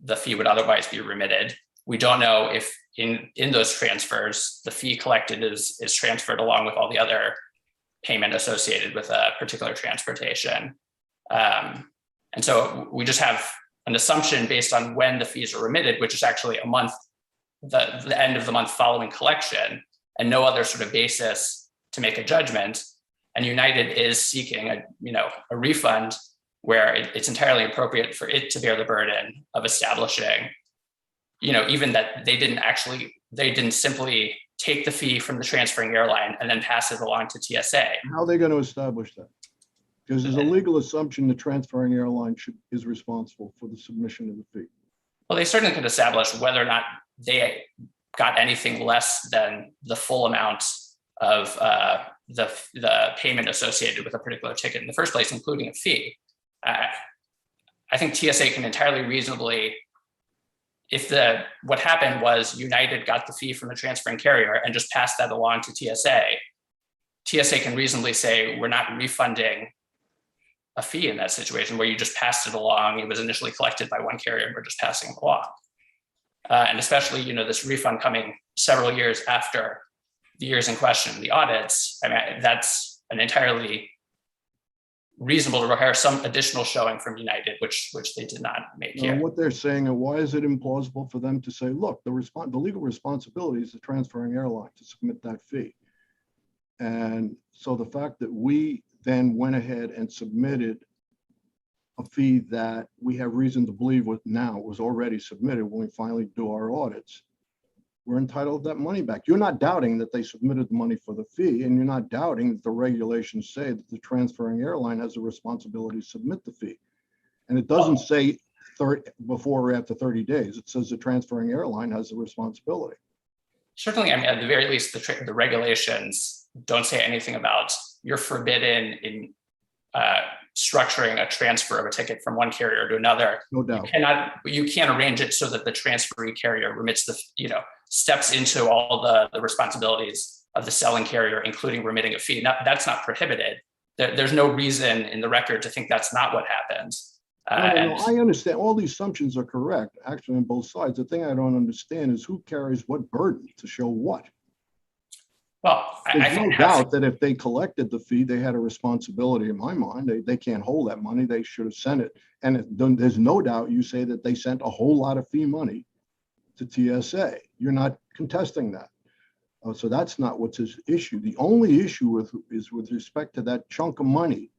the fee would otherwise be remitted. We don't know if in those transfers, the fee collected is transferred along with all the other payment associated with a particular transportation. And so we just have an assumption based on when the fees are remitted, which is actually a month, the end of the month following collection, and no other sort of basis to make a judgment. And United is seeking a refund where it's entirely appropriate for it to bear the burden of establishing, even that they didn't simply take the fee from the transferring airline and then pass it along to TSA. How are they going to establish that? Because there's a legal assumption the transferring airline is responsible for the submission of the fee. Well, they certainly could establish whether or not they got anything less than the full amount of the payment associated with a particular ticket in the first place, including a fee. I think TSA can entirely reasonably, if what happened was United got the fee from the transferring carrier and just passed that along to TSA can reasonably say, we're not refunding a fee in that situation where you just passed it along. It was initially collected by one carrier and we're just passing it along. And especially, this refund coming several years after the years in question, the audits, that's an entirely reasonable to require some additional showing from United, which they did not make here. What they're saying, and why is it implausible for them to say, look, the legal responsibility is the transferring airline to submit that fee. And so the fact that we then went ahead and submitted a fee that we have reason to believe was already submitted when we finally do our audits, we're entitled to that money back. You're not doubting that they submitted the money for the fee, and you're not doubting that the regulations say that the transferring airline has a responsibility to submit the fee. And it doesn't say before or after 30 days. It says the transferring airline has a responsibility. Certainly, at the very least, the regulations don't say anything about you're forbidden in structuring a transfer of a ticket from one carrier to another. No doubt. You can't arrange it so that the transferee carrier remits steps into all the responsibilities of the selling carrier, including remitting a fee. That's not prohibited. There's no reason in the record to think that's not what happened. No, I understand. All the assumptions are correct, actually, on both sides. The thing I don't understand is who carries what burden to show what. Well, There's no doubt that if they collected the fee, they had a responsibility in my mind. They can't hold that money. They should have sent it. And there's no doubt you say that they sent a whole lot of fee money to TSA. You're not contesting that. So that's not what's his issue. The only issue is with respect to that chunk of money,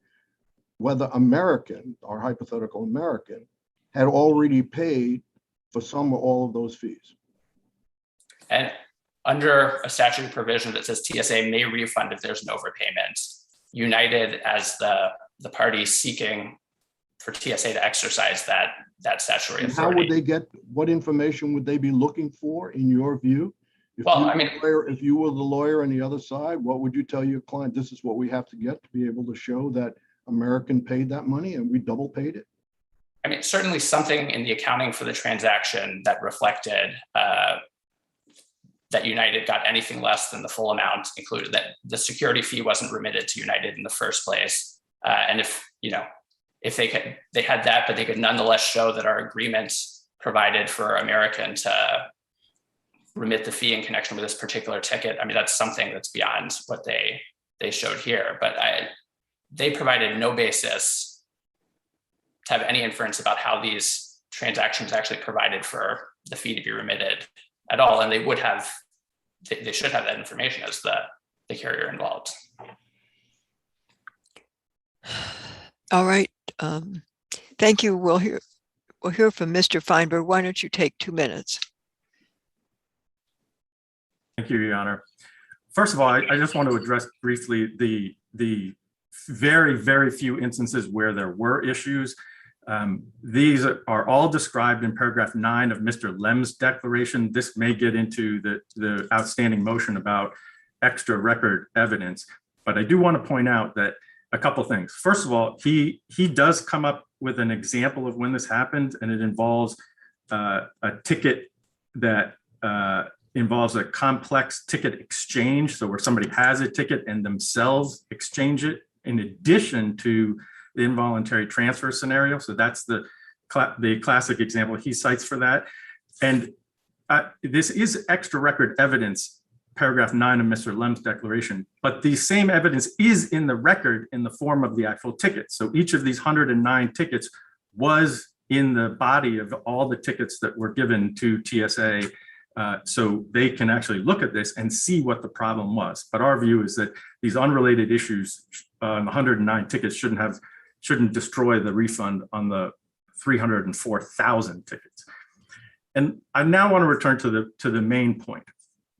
whether American or hypothetical American had already paid for some or all of those fees. And under a statute provision that says TSA may refund if there's an overpayment, United as the party seeking for TSA to exercise that statutory authority. How would they get, what information would they be looking for in your view? If you were the lawyer on the other side, what would you tell your client? This is what we have to get to be able to show that American paid that money and we double paid it. Certainly something in the accounting for the transaction that reflected that United got anything less than the full amount included, that the security fee wasn't remitted to United in the first place. And if they had that, but they could nonetheless show that our agreement provided for American to remit the fee in connection with this particular ticket. I mean, that's something that's beyond what they showed here, but they provided no basis to have any inference about how these transactions actually provided for the fee to be remitted at all. And they should have that information as the carrier involved. All right. Thank you. We'll hear from Mr. Feinberg. Why don't you take 2 minutes? Thank you, Your Honor. First of all, I just want to address briefly the very, very few instances where there were issues. These are all described in paragraph 9 of Mr. Lem's declaration. This may get into the outstanding motion about extra record evidence, but I do want to point out that a couple things. First of all, he does come up with an example of when this happened, and it involves a ticket that involves a complex ticket exchange. So where somebody has a ticket and themselves exchange it in addition to the involuntary transfer scenario. So that's the classic example he cites for that. And this is extra record evidence, paragraph 9 of Mr. Lem's declaration, but the same evidence is in the record in the form of the actual ticket. So each of these 109 tickets was in the body of all the tickets that were given to TSA. So they can actually look at this and see what the problem was. But our view is that these unrelated issues, 109 tickets shouldn't destroy the refund on the 304,000 tickets. And I now want to return to the main point,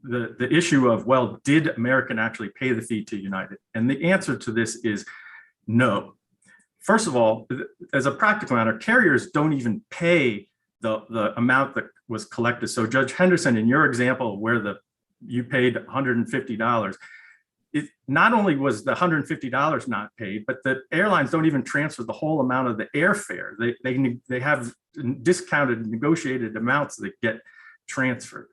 the issue of, well, did American actually pay the fee to United? And the answer to this is no. First of all, as a practical matter, carriers don't even pay the amount that was collected. So Judge Henderson, in your example where you paid $150, not only was the $150 not paid, but the airlines don't even transfer the whole amount of the airfare. They have discounted negotiated amounts that get transferred.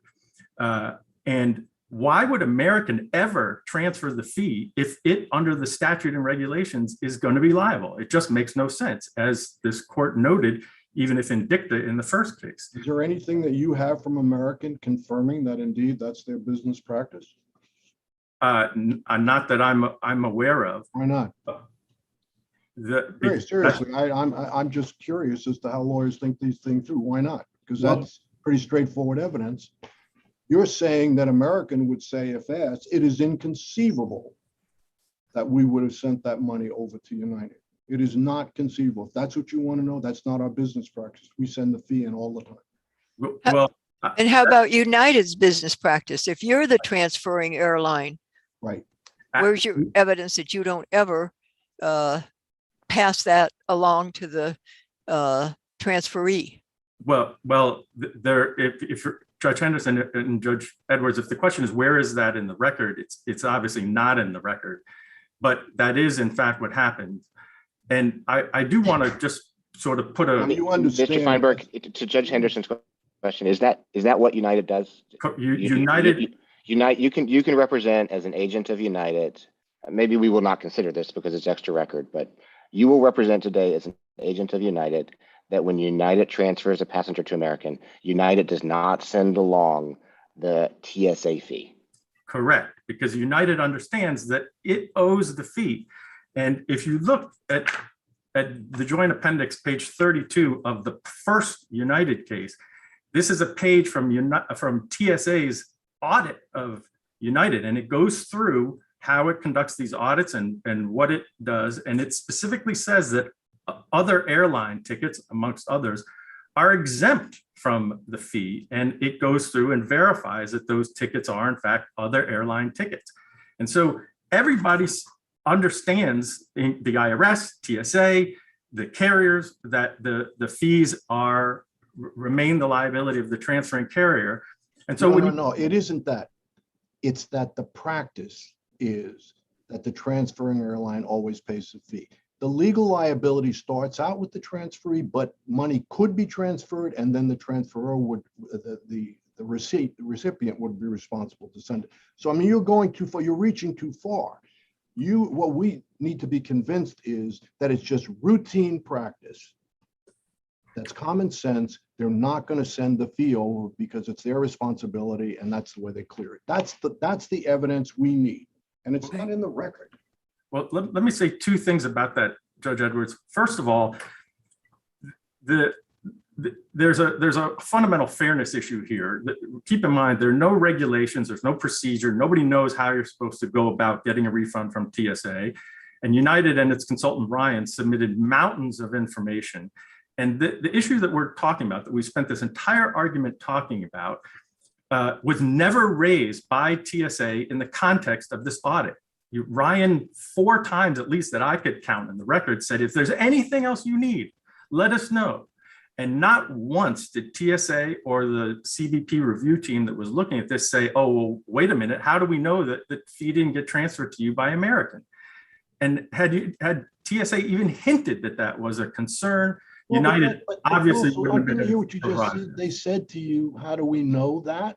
And why would American ever transfer the fee if it, under the statute and regulations, is going to be liable? It just makes no sense, as this court noted, even if in dicta in the first case. Is there anything that you have from American confirming that indeed that's their business practice? Not that I'm aware of. Why not? Very seriously, I'm just curious as to how lawyers think these things through. Why not? Because that's pretty straightforward evidence. You're saying that American would say, if asked, it is inconceivable that we would have sent that money over to United. It is not conceivable. If that's what you want to know, that's not our business practice. We send the fee in all the time. Well, and how about United's business practice? If you're the transferring airline, right? Where's your evidence that you don't ever pass that along to the transferee? Well, if Judge Henderson and Judge Edwards, if the question is where is that in the record, it's obviously not in the record, but that is in fact what happened. And I do want to just sort of put a. You understand, Mr. Feinberg, to Judge Henderson's question, is that what United does? United. You can represent as an agent of United. Maybe we will not consider this because it's extra record, but you will represent today as an agent of United that when United transfers a passenger to American, United does not send along the TSA fee. Correct, because United understands that it owes the fee. And if you look at the joint appendix, page 32 of the first United case, this is a page from TSA's audit of United, and it goes through how it conducts these audits and what it does. And it specifically says that other airline tickets, amongst others, are exempt from the fee. And it goes through and verifies that those tickets are, in fact, other airline tickets. And so everybody understands, the IRS, TSA, the carriers, that the fees remain the liability of the transferring carrier. And so no, it isn't that. It's that the practice is that the transferring airline always pays the fee. The legal liability starts out with the transferee, but money could be transferred, and then the transferor would, the the recipient would be responsible to send it. So, I mean, you're going too far, you're reaching too far. What we need to be convinced is that it's just routine practice. That's common sense. They're not going to send the fee over because it's their responsibility, and that's the way they clear it. That's the evidence we need, and it's not in the record. Well, let me say two things about that, Judge Edwards. First of all, there's a fundamental fairness issue here. Keep in mind, there are no regulations, there's no procedure, nobody knows how you're supposed to go about getting a refund from TSA. And United and its consultant Ryan submitted mountains of information. And the issue that we're talking about, that we spent this entire argument talking about, was never raised by TSA in the context of this audit. Ryan, 4 times at least that I could count in the record, said, if there's anything else you need, let us know. And not once did TSA or the CBP review team that was looking at this say, oh, well, wait a minute, how do we know that the fee didn't get transferred to you by American? And had TSA even hinted that that was a concern, well, United obviously wouldn't have been. Hear what you just said. They said to you, how do we know that?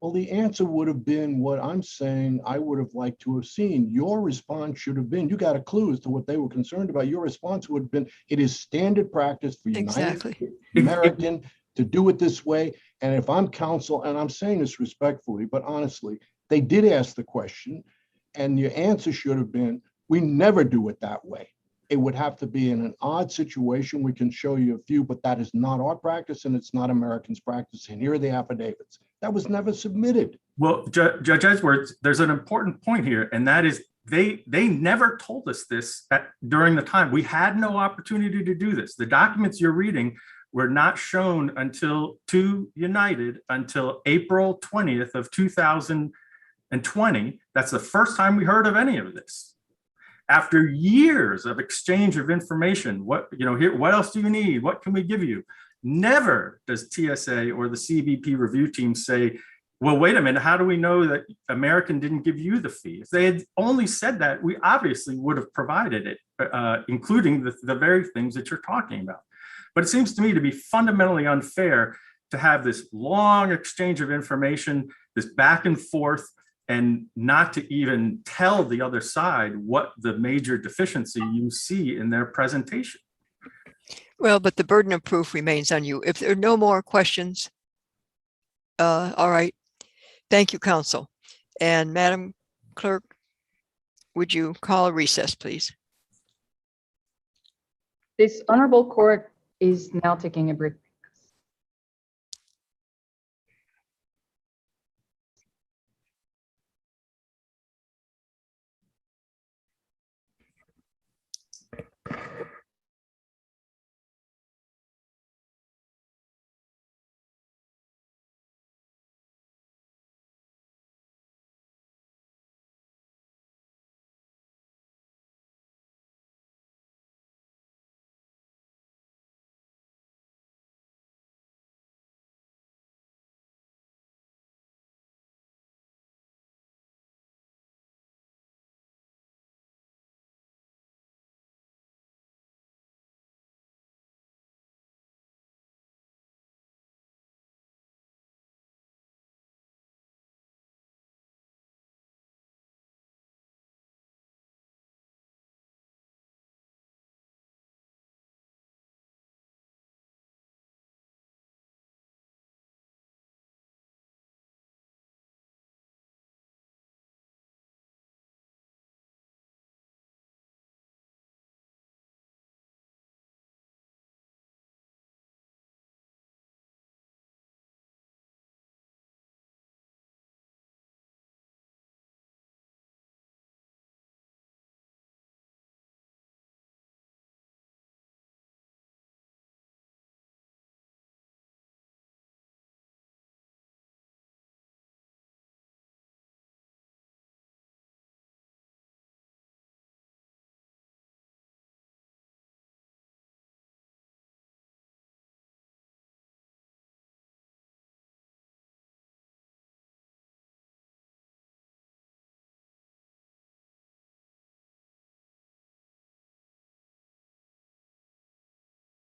Well, the answer would have been what I'm saying I would have liked to have seen. Your response should have been, you got a clue as to what they were concerned about. Your response would have been, it is standard practice for United American to do it this way. And if I'm counsel, and I'm saying this respectfully, but honestly, they did ask the question, and your answer should have been, we never do it that way. It would have to be in an odd situation. We can show you a few, but that is not our practice, and it's not Americans' practice. And here are the affidavits. That was never submitted. Well, Judge Edwards, there's an important point here, and that is they never told us this during the time. We had no opportunity to do this. The documents you're reading were not shown to United until April 20th of 2020. That's the first time we heard of any of this. After years of exchange of information, what else do you need? What can we give you? Never does TSA or the CBP review team say, well, wait a minute, how do we know that American didn't give you the fee? If they had only said that, we obviously would have provided it, including the very things that you're talking about. But it seems to me to be fundamentally unfair to have this long exchange of information, this back and forth, and not to even tell the other side what the major deficiency you see in their presentation. Well, but the burden of proof remains on you. If there are no more questions, all right. Thank you, counsel. And Madam Clerk, would you call a recess, please? This honorable court is now taking a brief